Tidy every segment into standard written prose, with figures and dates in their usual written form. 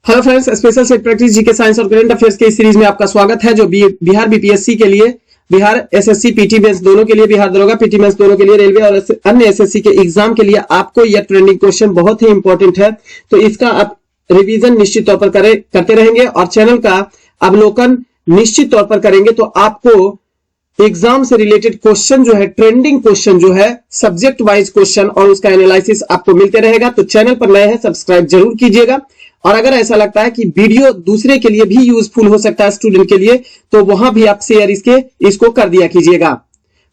Hello friends, special set practice GK science और current affairs के इस सीरीज में आपका स्वागत है जो बिहार बीपीएससी के लिए, बिहार एसएससी पीटी मेंस दोनों के लिए, बिहार दरोगा पीटी मेंस दोनों के लिए, रेलवे और अन्य एसएससी के एग्जाम के लिए आपको यह ट्रेंडिंग क्वेश्चन बहुत ही इंपॉर्टेंट है। तो इसका आप रिवीजन निश्चित तौर पर करते रहेंगे और चैनल का अवलोकन निश्चित तौर पर करेंगे तो आपको एग्जाम से रिलेटेड क्वेश्चन जो है, ट्रेंडिंग क्वेश्चन जो है, सब्जेक्ट वाइज क्वेश्चन और उसका एनालिसिस आपको मिलते रहेगा। तो चैनल पर नए हैं, सब्सक्राइब जरूर कीजिएगा और अगर ऐसा लगता है कि वीडियो दूसरे के लिए भी यूजफुल हो सकता है, स्टूडेंट के लिए, तो वहां भी आप शेयर इसको कर दिया कीजिएगा।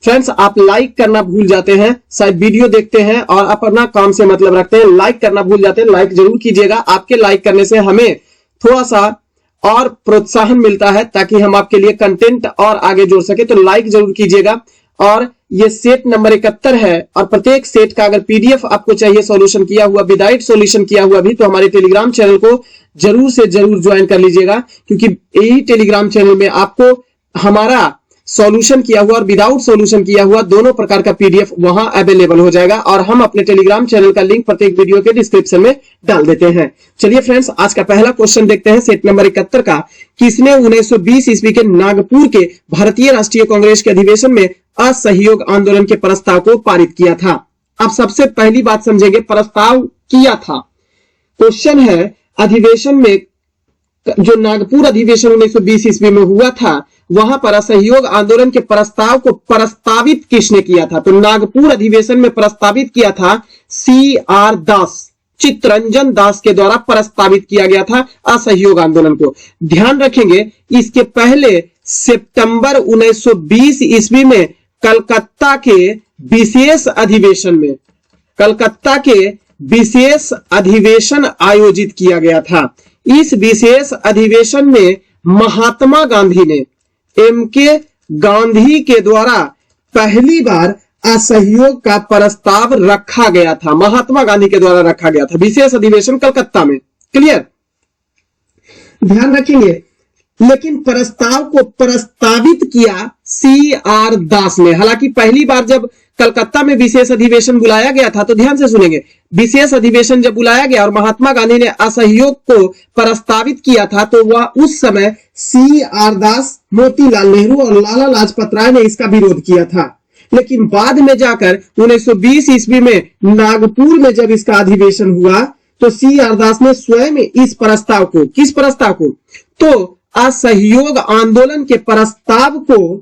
फ्रेंड्स, आप लाइक करना भूल जाते हैं, शायद वीडियो देखते हैं और अपना काम से मतलब रखते हैं, लाइक करना भूल जाते हैं। लाइक जरूर कीजिएगा, आपके लाइक करने से हमें थोड़ा सा और प्रोत्साहन मिलता है ताकि हम आपके लिए कंटेंट और आगे जोड़ सके। तो लाइक जरूर कीजिएगा। और ये सेट नंबर 71 है और प्रत्येक सेट का अगर पीडीएफ आपको चाहिए सॉल्यूशन किया हुआ, विदाउट सॉल्यूशन किया हुआ भी, तो हमारे टेलीग्राम चैनल को जरूर से जरूर ज्वाइन कर लीजिएगा, क्योंकि यही टेलीग्राम चैनल में आपको हमारा सॉल्यूशन किया हुआ और विदाउट सॉल्यूशन किया हुआ दोनों प्रकार का पीडीएफ वहां अवेलेबल हो जाएगा और हम अपने टेलीग्राम चैनल का लिंक प्रत्येक वीडियो के डिस्क्रिप्शन में डाल देते हैं। चलिए फ्रेंड्स, आज का पहला क्वेश्चन देखते हैं सेट नंबर 71 का। किसने 1920 ईस्वी के नागपुर के भारतीय राष्ट्रीय कांग्रेस के अधिवेशन में असहयोग आंदोलन के प्रस्ताव को पारित किया था? अब सबसे पहली बात समझेंगे, प्रस्ताव किया था। क्वेश्चन है, अधिवेशन में जो नागपुर अधिवेशन 1920 ईस्वी में हुआ था, वहां पर असहयोग आंदोलन के प्रस्ताव को प्रस्तावित किसने किया था? तो नागपुर अधिवेशन में प्रस्तावित किया था CR दास, चित्तरंजन दास के द्वारा प्रस्तावित किया गया था असहयोग आंदोलन को। ध्यान रखेंगे, इसके पहले सितंबर 1920 ईस्वी में कलकत्ता के विशेष अधिवेशन आयोजित किया गया था। इस विशेष अधिवेशन में महात्मा गांधी ने, MK गांधी के द्वारा पहली बार असहयोग का प्रस्ताव रखा गया था। महात्मा गांधी के द्वारा रखा गया था विशेष अधिवेशन कलकत्ता में। क्लियर? ध्यान रखेंगे, लेकिन प्रस्ताव को प्रस्तावित किया CR दास ने। हालांकि पहली बार जब कलकत्ता में विशेष अधिवेशन बुलाया गया था, तो ध्यान से सुनेंगे, विशेष अधिवेशन जब बुलाया गया और महात्मा गांधी ने असहयोग को प्रस्तावित किया था, तो वह उस समय CR दास, मोतीलाल नेहरू और लाला लाजपत राय ने इसका विरोध किया था। लेकिन बाद में जाकर 1920 ईस्वी में नागपुर में जब इसका अधिवेशन हुआ, तो CR दास ने स्वयं इस प्रस्ताव को, किस प्रस्ताव को? तो असहयोग आंदोलन के प्रस्ताव को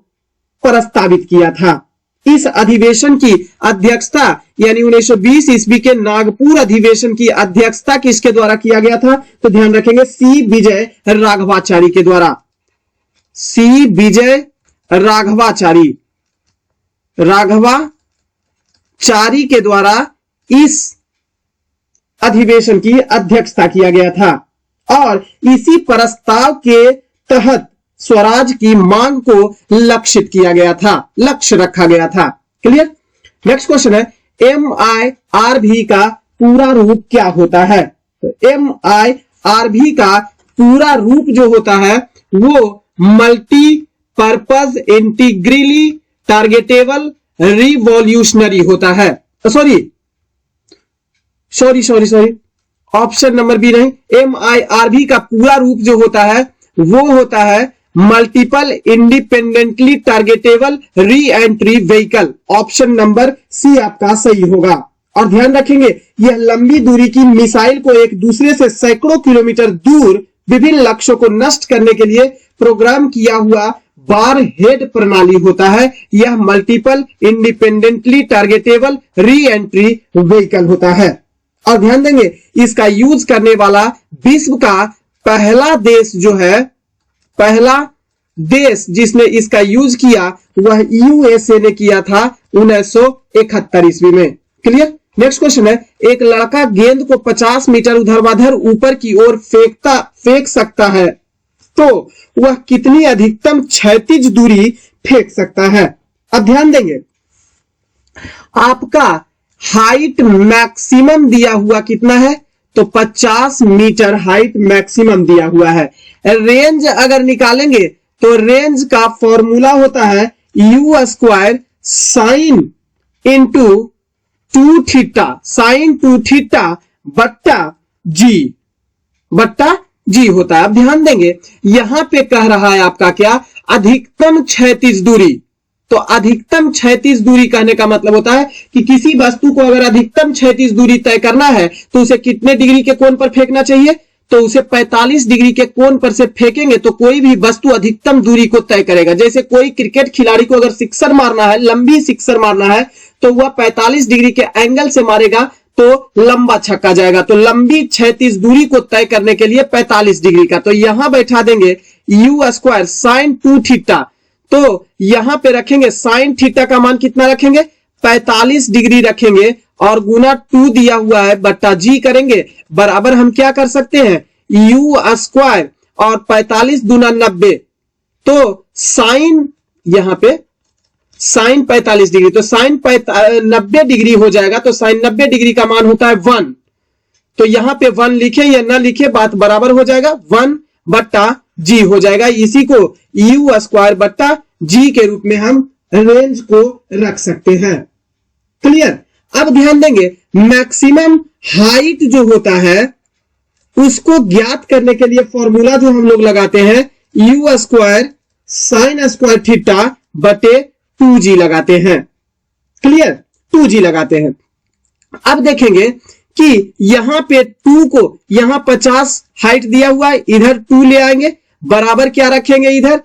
प्रस्तावित किया था। इस अधिवेशन की अध्यक्षता, यानी 1920 ईस्वी के नागपुर अधिवेशन की अध्यक्षता किसके द्वारा किया गया था? तो ध्यान रखेंगे, C विजय राघवाचारी के द्वारा। C विजय राघवाचारी के द्वारा इस अधिवेशन की अध्यक्षता किया गया था और इसी प्रस्ताव के तहत स्वराज की मांग को लक्षित किया गया था, लक्ष्य रखा गया था। क्लियर? नेक्स्ट क्वेश्चन है, MIRV का पूरा रूप क्या होता है? तो MIRV का पूरा रूप जो होता है वो मल्टीपर्पज इंटीग्रली टारगेटेबल रिवॉल्यूशनरी होता है। सॉरी, ऑप्शन नंबर बी नहीं, MIRV का पूरा रूप जो होता है वो होता है multiple independently targetable re entry vehicle. Option number C आपका सही होगा। और ध्यान रखेंगे, यह लंबी दूरी की मिसाइल को एक दूसरे से सैकड़ों किलोमीटर दूर विभिन्न लक्ष्यों को नष्ट करने के लिए प्रोग्राम किया हुआ बार हेड प्रणाली होता है। यह multiple independently targetable re entry vehicle होता है। और ध्यान देंगे, इसका यूज करने वाला विश्व का पहला देश जो है, पहला देश जिसने इसका यूज किया वह USA ने किया था 1971 ईस्वी में। क्लियर? नेक्स्ट क्वेश्चन है, एक लड़का गेंद को 50 मीटर ऊर्ध्वाधर ऊपर की ओर फेंक सकता है, तो वह कितनी अधिकतम क्षैतिज दूरी फेंक सकता है? अब ध्यान देंगे, आपका हाइट मैक्सिमम दिया हुआ कितना है? तो 50 मीटर हाइट मैक्सिमम दिया हुआ है। रेंज अगर निकालेंगे तो रेंज का फॉर्मूला होता है U² sine into 2 theta, sign 2 theta बट्टा G जी होता है। अब ध्यान देंगे यहां पे कह रहा है आपका क्या, अधिकतम क्षैतिज दूरी। तो अधिकतम क्षैतिज दूरी कहने का मतलब होता है कि किसी वस्तु को अगर अधिकतम क्षैतिज दूरी तय करना है तो उसे कितने डिग्री के कोण पर फेंकना चाहिए, तो उसे 45 डिग्री के कोण पर से फेंकेंगे तो कोई भी वस्तु अधिकतम दूरी को तय करेगा। जैसे कोई क्रिकेट खिलाड़ी को अगर सिक्सर मारना है, लंबी सिक्सर मारना है, तो वह 45 डिग्री के एंगल से मारेगा तो लंबा छक्का जाएगा। तो लंबी क्षैतिज दूरी को तय करने के लिए 45 डिग्री का, तो यहां बैठा देंगे यू स्क्वायर साइन 2 थीटा। तो यहां पे रखेंगे साइन थीटा का मान कितना रखेंगे, 45 डिग्री रखेंगे और गुना 2 दिया हुआ है बट्टा जी करेंगे, बराबर हम क्या कर सकते हैं यू स्क्वायर और 45 दूना 90, तो साइन यहां पे साइन 45 डिग्री, तो साइन 90 डिग्री हो जाएगा। तो साइन 90 डिग्री का मान होता है 1, तो यहां पे 1 लिखे या ना लिखे बात बराबर हो जाएगा, 1 बट्टा जी हो जाएगा। इसी को यू स्क्वायर बट्टा जी के रूप में हम रेंज को रख सकते हैं। क्लियर। अब ध्यान देंगे मैक्सिमम हाइट जो होता है उसको ज्ञात करने के लिए फॉर्मूला जो हम लोग लगाते हैं you square sine square theta बटे 2g लगाते हैं। क्लियर, 2g लगाते हैं। अब देखेंगे कि यहां पे 2 को यहां 50 हाइट दिया हुआ है, इधर 2 ले आएंगे, बराबर क्या रखेंगे इधर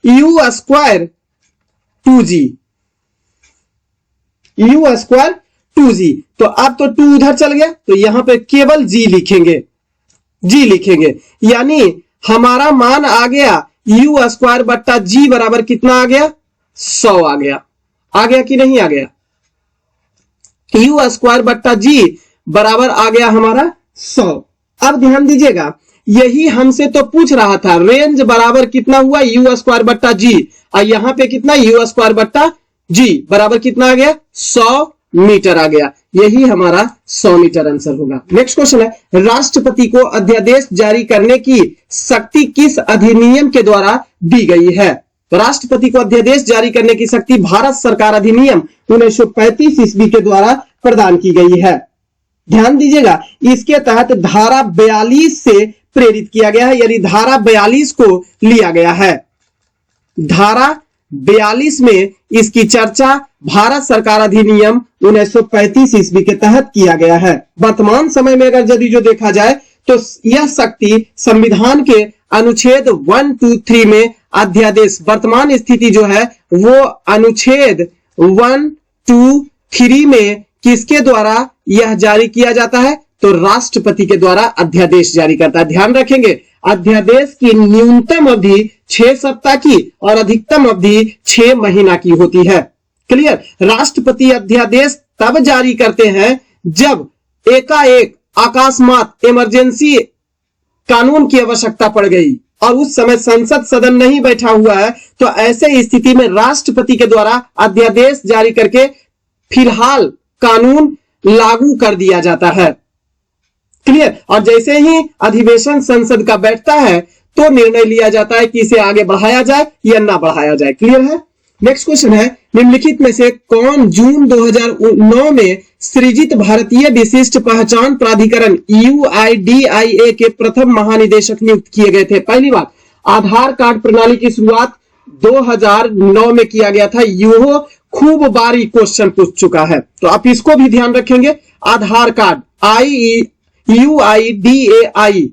you square 2g, you square 2g। तो अब तो 2 उधर चल गया तो यहां पे केवल g लिखेंगे, g लिखेंगे, यानी हमारा मान आ गया यू स्क्वायर बट्टा जी बराबर कितना आ गया 100 आ गया। आ गया कि नहीं आ गया, यू स्क्वायर बट्टा जी बराबर आ गया हमारा 100। अब ध्यान दीजिएगा यही हमसे तो पूछ रहा था रेंज बराबर कितना हुआ यू स्क्वायर बट्टा जी, और यहां पे कितना यू स्क्वायर बट्टा जी बराबर कितना आ गया 100 मीटर आ गया। यही हमारा 100 मीटर आंसर होगा। नेक्स्ट क्वेश्चन है राष्ट्रपति को अध्यादेश जारी करने की शक्ति किस अधिनियम के द्वारा दी गई है। तो राष्ट्रपति को अध्यादेश जारी करने की शक्ति भारत सरकार अधिनियम 1935 ईस्वी के द्वारा प्रदान की गई है। ध्यान दीजिएगा इसके तहत धारा 42 से प्रेरित किया गया है, यानी धारा 42 को लिया गया है। धारा 42 में इसकी चर्चा भारत सरकार अधिनियम 1935 ईस्वी के तहत किया गया है। वर्तमान समय में अगर यदि जो देखा जाए तो यह शक्ति संविधान के अनुच्छेद 1, 2, 3 में अध्यादेश, वर्तमान स्थिति जो है वो अनुच्छेद 1, 2, 3 में किसके द्वारा यह जारी किया जाता है, तो राष्ट्रपति के द्वारा अध्यादेश जारी करता है। ध्यान रखेंगे अध्यादेश की न्यूनतम अवधि 6 सप्ताह की और अधिकतम अवधि 6 महीना की होती है। क्लियर। राष्ट्रपति अध्यादेश तब जारी करते हैं जब एकाएक अकस्मात इमरजेंसी कानून की आवश्यकता पड़ गई और उस समय संसद सदन नहीं बैठा हुआ है, तो ऐसे स्थिति में राष्ट्रपति के द्वारा अध्यादेश जारी करके फिलहाल कानून लागू कर दिया जाता है। क्लियर। और जैसे ही अधिवेशन संसद का बैठता है तो निर्णय लिया जाता है कि इसे आगे बढ़ाया जाए या ना बढ़ाया जाए। क्लियर है। नेक्स्ट क्वेश्चन है निम्नलिखित में से कौन जून 2009 में सृजित भारतीय विशिष्ट पहचान प्राधिकरण UIDAI के प्रथम महानिदेशक नियुक्त किए गए थे। पहली बात आधार कार्ड प्रणाली की शुरुआत 2009 में किया गया था। यह खूब बारी क्वेश्चन पूछ चुका है तो आप इसको भी ध्यान रखेंगे। आधार कार्ड UIDAI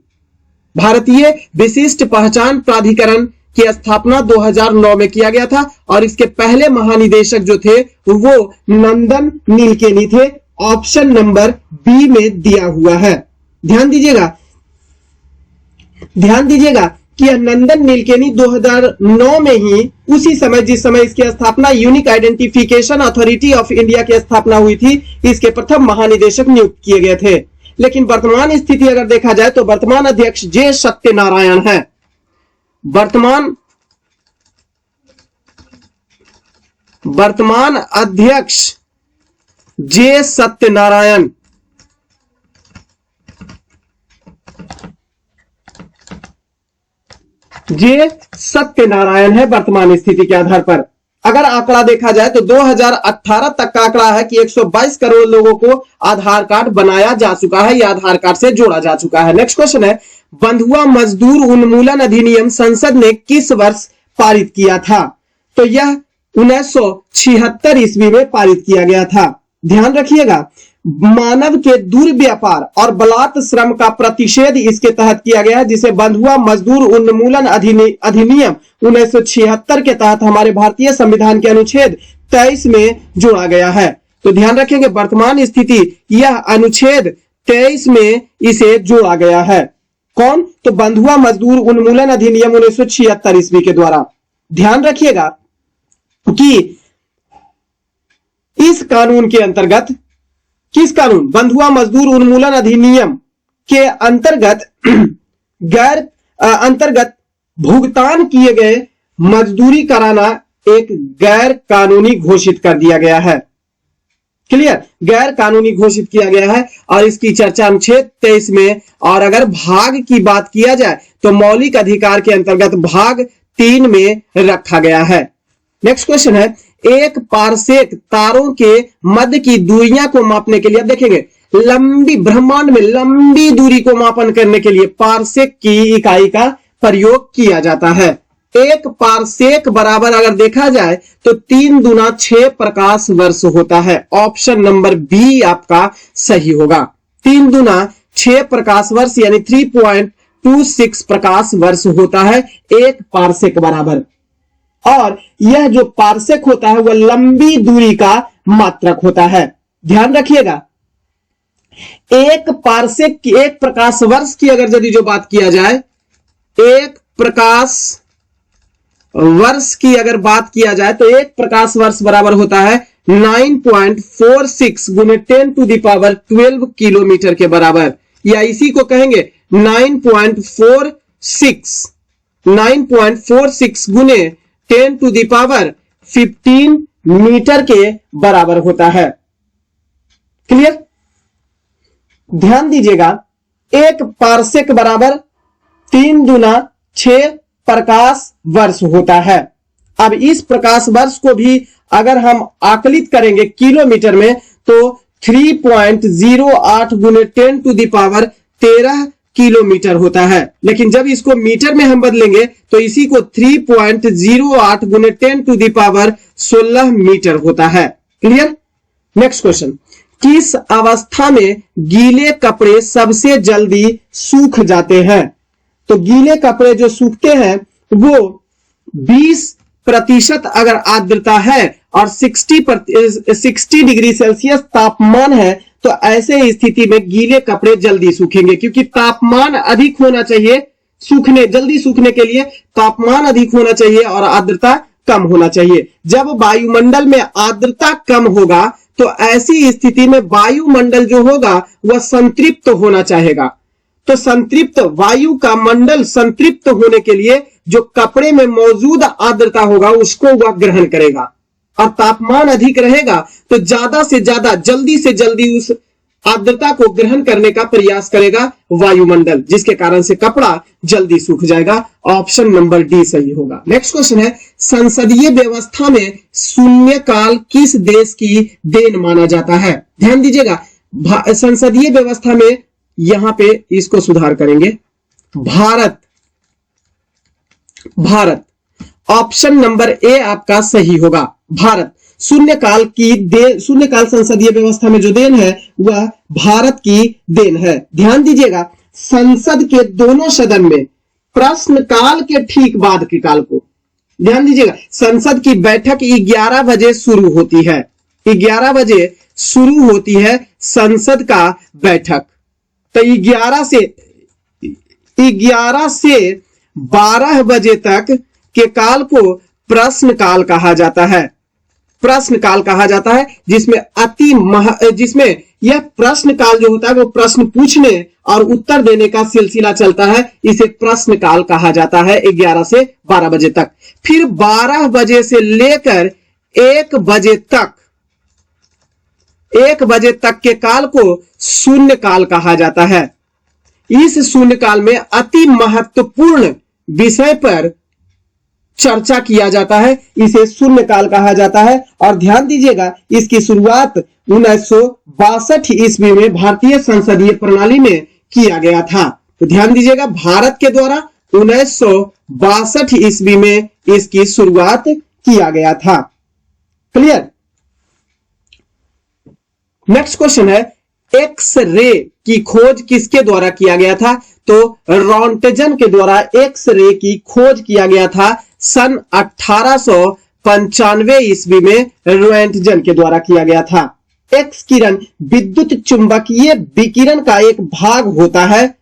भारतीय विशिष्ट पहचान प्राधिकरण की स्थापना 2009 में किया गया था और इसके पहले महानिदेशक जो थे वो नंदन नीलकेनी थे। ऑप्शन नंबर बी में दिया हुआ है। ध्यान दीजिएगा कि नंदन नीलकेनी 2009 में ही उसी समय जिस समय इसकी स्थापना unique identification authority of India की स्थापना हुई थी, इसके प्रथम महानिदेशक नियुक्त किए गए थे। लेकिन वर्तमान स्थिति अगर देखा जाए तो वर्तमान अध्यक्ष जे सत्यनारायण है। वर्तमान अध्यक्ष जे सत्यनारायण है वर्तमान स्थिति के आधार पर। अगर आंकड़ा देखा जाए तो 2018 तक का आंकड़ा है कि 122 करोड़ लोगों को आधार कार्ड बनाया जा चुका है या आधार कार्ड से जोड़ा जा चुका है। नेक्स्ट क्वेश्चन है, बंधुआ मजदूर उन्मूलन अधिनियम संसद ने किस वर्ष पारित किया था? तो यह 1976 ईस्वी में पारित किया गया था। ध्यान रखिएगा, मानव के दुर्व्यापार और बलात् श्रम का प्रतिषेध इसके तहत किया गया है, जिसे बंधुआ मजदूर उन्मूलन अधिनियम 1976 के तहत हमारे भारतीय संविधान के अनुच्छेद 23 में जोड़ा गया है। तो ध्यान रखेंगे, वर्तमान स्थिति यह अनुच्छेद 23 में इसे जोड़ा गया है। कौन? तो बंधुआ मजदूर उन्मूलन अधिनियम 1976 ईस्वी के द्वारा। ध्यान रखिएगा कि इस कानून के अंतर्गत, किस कानून? बंधुआ मजदूर उन्मूलन अधिनियम के अंतर्गत भुगतान किए गए मजदूरी कराना एक गैर कानूनी घोषित कर दिया गया है। क्लियर? गैर कानूनी घोषित किया गया है और इसकी चर्चा अनुच्छेद 23 में, और अगर भाग की बात किया जाए तो मौलिक अधिकार के अंतर्गत भाग 3 में रखा गया है। नेक्स्ट क्वेश्चन है, एक पारसेक तारों के मध्य की दूरियां को मापने के लिए, अब देखेंगे लंबी, ब्रह्मांड में लंबी दूरी को मापन करने के लिए पारसेक की इकाई का प्रयोग किया जाता है। एक पारसेक बराबर अगर देखा जाए तो 3 दूना 6 प्रकाश वर्ष होता है। ऑप्शन नंबर बी आपका सही होगा। 3 दूना 6 प्रकाश वर्ष यानी 3.26 प्रकाश वर्ष होता है एक पारसेक बराबर। और यह जो पारसेक होता है वह लंबी दूरी का मात्रक होता है। ध्यान रखिएगा, एक पारसेक की, एक प्रकाश वर्ष की अगर यदि जो बात किया जाए, एक प्रकाश वर्ष की अगर बात किया जाए तो एक प्रकाश वर्ष बराबर होता है 9.46 गुने 10⁻12 किलोमीटर के बराबर, या इसी को कहेंगे 9.46 गुने 10⁻15 मीटर के बराबर होता है। क्लियर? ध्यान दीजिएगा, एक पारसेक बराबर 3 दूना 6 प्रकाश वर्ष होता है। अब इस प्रकाश वर्ष को भी अगर हम आकलित करेंगे किलोमीटर में तो 3.08 गुने 10⁻13 किलोमीटर होता है, लेकिन जब इसको मीटर में हम बदलेंगे तो इसी को 3.08 गुने 10⁻16 मीटर होता है। क्लियर? नेक्स्ट क्वेश्चन, किस अवस्था में गीले कपड़े सबसे जल्दी सूख जाते हैं? तो गीले कपड़े जो सूखते हैं वो 20% अगर आर्द्रता है और 60 डिग्री सेल्सियस तापमान है तो ऐसे स्थिति में गीले कपड़े जल्दी सूखेंगे, क्योंकि तापमान अधिक होना चाहिए जल्दी सूखने के लिए तापमान अधिक होना चाहिए और आर्द्रता कम होना चाहिए। जब वायुमंडल में आर्द्रता कम होगा तो ऐसी स्थिति में वायुमंडल जो होगा वह संतृप्त होना चाहेगा। तो संतृप्त वायु का मंडल संतृप्त होने के लिए जो कपड़े में मौजूद आर्द्रता होगा उसको वह ग्रहण करेगा, और तापमान अधिक रहेगा तो ज्यादा से ज्यादा जल्दी से जल्दी उस आर्द्रता को ग्रहण करने का प्रयास करेगा वायुमंडल, जिसके कारण से कपड़ा जल्दी सूख जाएगा। ऑप्शन नंबर डी सही होगा। नेक्स्ट क्वेश्चन है, संसदीय व्यवस्था में शून्यकाल किस देश की देन माना जाता है? ध्यान दीजिएगा, संसदीय व्यवस्था में यहां पे इसको सुधार करेंगे, भारत। ऑप्शन नंबर ए आपका सही होगा, भारत। शून्यकाल संसदीय व्यवस्था में जो देन है वह भारत की देन है। ध्यान दीजिएगा, संसद के दोनों सदन में प्रश्नकाल के ठीक बाद के काल को ध्यान दीजिएगा, संसद की बैठक 11 बजे शुरू होती है। 11 बजे शुरू होती है संसद का बैठक, तो 11 से 12 बजे तक के काल को प्रश्नकाल कहा जाता है। प्रश्नकाल कहा जाता है जिसमें यह प्रश्नकाल जो होता है वो प्रश्न पूछने और उत्तर देने का सिलसिला चलता है, इसे प्रश्नकाल कहा जाता है 11 से 12 बजे तक। फिर 12 बजे से लेकर 1 बजे तक के काल को शून्यकाल कहा जाता है। इस शून्यकाल में अति महत्वपूर्ण विषय पर चर्चा किया जाता है, इसे शून्यकाल कहा जाता है। और ध्यान दीजिएगा, इसकी शुरुआत 1962 ईस्वी में भारतीय संसदीय प्रणाली में किया गया था। तो ध्यान दीजिएगा, भारत के द्वारा 1962 ईस्वी में इसकी शुरुआत किया गया था। क्लियर। नेक्स्ट क्वेश्चन है, एक्स रे की खोज किसके द्वारा किया गया था? तो रॉन्टजन के द्वारा एक्स रे की खोज किया गया था सन 1895 ईस्वी में रोएंटजन के द्वारा किया गया था। एक्स किरण विद्युत चुंबकीय विकिरण का एक भाग होता है।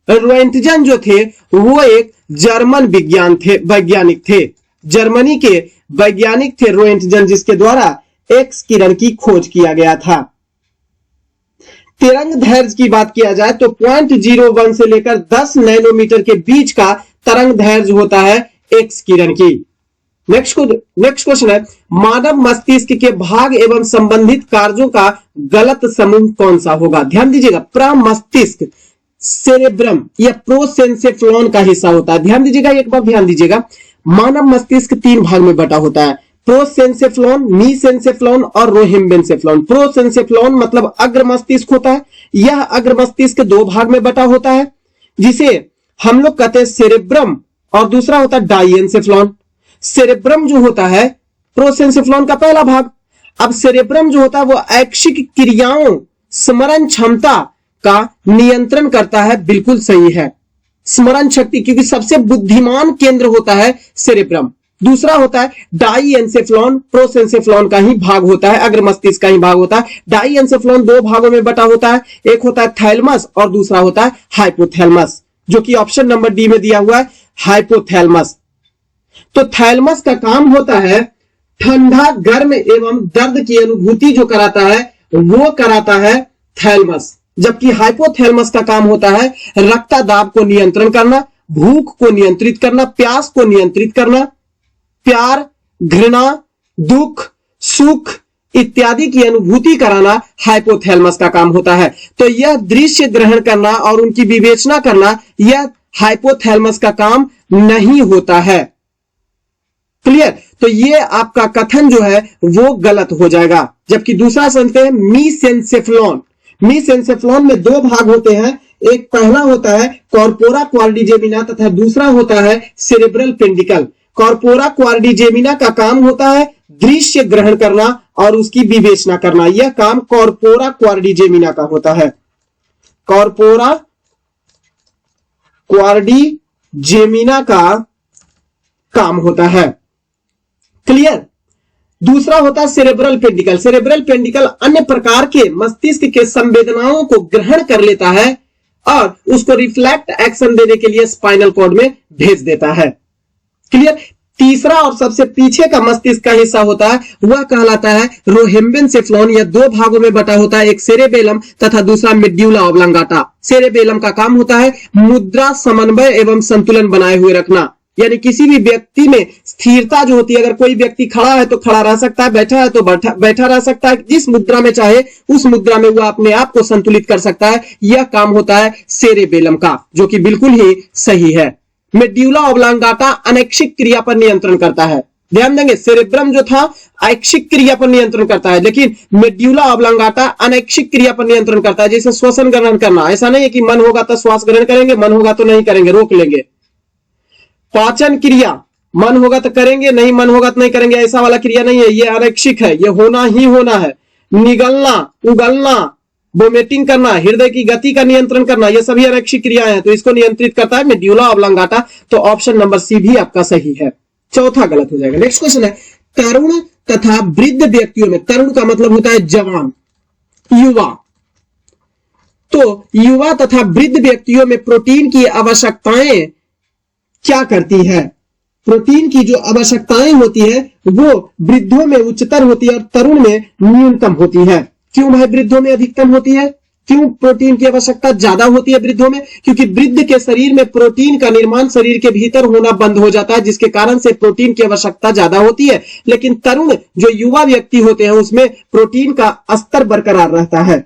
रोएंटजन जो थे वो एक जर्मन वैज्ञानिक थे, जर्मनी के वैज्ञानिक थे रोएंटजन, जिसके द्वारा एक्स किरण की खोज किया गया था। तरंग दैर्ध्य की बात किया जाए तो 0.01 से लेकर 10 नैनोमीटर के बीच का तरंग दैर्ध्य होता है एक्स किरण की। नेक्स्ट क्वेश्चन है, मानव मस्तिष्क के भाग एवं संबंधित कार्यों का गलत समूह कौन सा होगा? ध्यान दीजिएगा, प्रमस्तिष्क सेरेब्रम या प्रोसेंसेफ्लॉन का हिस्सा होता है। ध्यान दीजिएगा, एक बार ध्यान दीजिएगा, मानव मस्तिष्क 3 भाग में बटा होता है, प्रोसेंसेफ्लॉन, मीसेंसेफ्लॉन और रोहिम्बेंसेफ्लॉन। प्रोसेंसेफ्लॉन मतलब अग्र मस्तिष्क होता है। यह अग्र मस्तिष्क 2 भाग में बटा होता है, जिसे हम लोग कहते हैं सेरेब्रम, और दूसरा होता है डाइएंसेफ्लॉन। सेरेब्रम जो होता है प्रोसेंसेफ्लॉन का पहला भाग। अब सेरेब्रम जो होता है वो ऐच्छिक क्रियाओं, स्मरण क्षमता का नियंत्रण करता है। बिल्कुल सही है, स्मरण शक्ति, क्योंकि सबसे बुद्धिमान केंद्र होता है सेरेब्रम। दूसरा होता है डाइएंसेफ्लॉन, प्रोसेंसेफ्लॉन का ही भाग होता है, अग्र मस्तिष्क का ही भाग होता है। डाइएंसेफ्लॉन 2 भागों में बटा होता है, एक होता है थैलेमस और दूसरा होता है हाइपोथैलेमस, जो कि ऑप्शन नंबर डी में दिया हुआ है, हाइपोथैलेमस। तो थैलेमस का काम होता है ठंडा, गर्म एवं दर्द की अनुभूति जो कराता है वो कराता है थैलेमस, जबकि हाइपोथैलेमस का काम होता है रक्तदाब को नियंत्रण करना, भूख को नियंत्रित करना, प्यास को नियंत्रित करना, प्यार, घृणा, दुख, सुख इत्यादि की अनुभूति कराना हाइपोथैलेमस का काम होता है। तो यह दृश्य ग्रहण करना और उनकी विवेचना करना, यह हाइपोथैलेमस का काम नहीं होता है। क्लियर। तो ये आपका कथन जो है वो गलत हो जाएगा। जबकि दूसरा सुनते हैं मीसेंसेफ्लॉन। मीसेंसेफ्लॉन में 2 भाग होते हैं, एक पहला होता है कॉर्पोरा क्वाड्रिजेमिना तथा दूसरा होता है सेरेब्रल पेंडिकल। कॉर्पोरा क्वाड्रिजेमिना का काम होता है दृश्य ग्रहण करना और उसकी विवेचना करना, यह काम कॉर्पोरा क्वाड्रिजेमिना का होता है। कॉर्पोरा क्वाड्रिजेमिना का काम होता है। क्लियर। दूसरा होता है सेरेब्रल पेंडिकल। सेरेब्रल पेंडिकल अन्य प्रकार के मस्तिष्क के संवेदनाओं को ग्रहण कर लेता है और उसको रिफ्लेक्ट एक्शन देने के लिए स्पाइनल कॉर्ड में भेज देता है। क्लियर। तीसरा और सबसे पीछे का मस्तिष्क का हिस्सा होता है वह कहलाता है रोहिम्बेंसेफ्लॉन। यह 2 भागों में बटा होता है, एक सेरेबेलम तथा दूसरा मेड्यूला ऑब्लांगाटा। सेरेबेलम का काम होता है मुद्रा, समन्वय एवं संतुलन बनाए हुए रखना, यानी किसी भी व्यक्ति में स्थिरता जो होती है, अगर कोई व्यक्ति खड़ा है तो खड़ा रह सकता है, बैठा है तो बैठा रह सकता है, जिस मुद्रा में चाहे उस मुद्रा में वह अपने आप को संतुलित कर सकता है। यह काम होता है सेरेबेलम का, जो कि बिल्कुल ही सही है। मेड्यूला ऑब्लांगाटा अनैच्छिक क्रिया पर नियंत्रण करता है। ध्यान देंगे, सेरेब्रम जो था ऐच्छिक क्रिया पर नियंत्रण करता है, लेकिन मेड्यूला ऑब्लांगाटा अनैच्छिक क्रिया पर नियंत्रण करता है। जैसे श्वसन ग्रहण करना, ऐसा नहीं है कि मन होगा तो श्वास ग्रहण करेंगे, मन होगा तो नहीं करेंगे, रोक लेंगे। पाचन क्रिया, मन होगा तो करेंगे, नहीं मन होगा तो नहीं करेंगे, ऐसा वाला क्रिया नहीं है, ये अनैच्छिक है, ये होना ही होना है। निगलना, उगलना, वोमिटिंग करना, हृदय की गति का नियंत्रण करना, ये सभी अनैच्छिक क्रियाएं हैं, तो इसको नियंत्रित करता है मेड्यूला ऑब्लांगाटा। तो ऑप्शन नंबर सी भी आपका सही है, चौथा गलत हो जाएगा। नेक्स्ट क्वेश्चन है, तरुण तथा वृद्ध व्यक्तियों में, तरुण का मतलब होता है जवान, युवा, तो युवा तथा वृद्ध व्यक्तियों में प्रोटीन की आवश्यकताएं क्या करती है? प्रोटीन की जो आवश्यकताएं होती है वो वृद्धों में उच्चतर होती है और तरुण में न्यूनतम होती है। क्यों भाई वृद्धों में अधिकतम होती है? क्यों प्रोटीन की आवश्यकता ज्यादा होती है वृद्धों में? क्योंकि वृद्ध के शरीर में प्रोटीन का निर्माण शरीर के भीतर होना बंद हो जाता है, जिसके कारण से प्रोटीन की आवश्यकता ज्यादा होती है। लेकिन तरुण जो युवा व्यक्ति होते हैं उसमें प्रोटीन का स्तर बरकरार रहता है।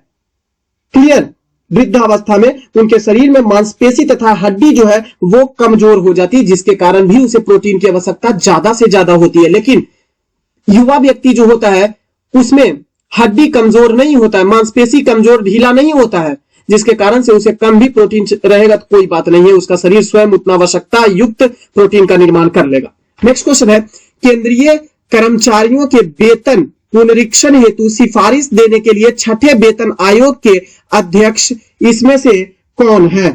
क्लियर। वृद्धावस्था में उनके शरीर में मांसपेशी तथा हड्डी जो है वो कमजोर हो जाती है, जिसके कारण भी उसे प्रोटीन की आवश्यकता ज्यादा से ज्यादा होती है। लेकिन युवा व्यक्ति जो होता है उसमें हड्डी कमजोर नहीं होता है, मांसपेशी कमजोर ढीला नहीं होता है, जिसके कारण से उसे कम भी प्रोटीन रहेगा तो कोई बात नहीं है, उसका शरीर स्वयं उतना आवश्यकता युक्त प्रोटीन का निर्माण कर लेगा। नेक्स्ट क्वेश्चन है, केंद्रीय कर्मचारियों के वेतन पुनरीक्षण हेतु सिफारिश देने के लिए छठे वेतन आयोग के अध्यक्ष इसमें से कौन है?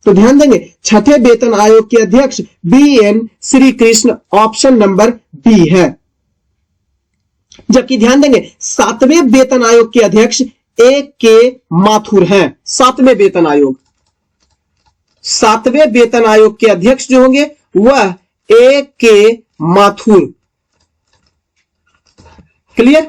तो ध्यान देंगे, छठे वेतन आयोग के अध्यक्ष BN Shri Krishna, option number B है। जबकि ध्यान देंगे सातवें वेतन आयोग के अध्यक्ष AK माथुर हैं। सातवें वेतन आयोग, सातवें वेतन आयोग के अध्यक्ष जो होंगे वह AK Mathur. Clear?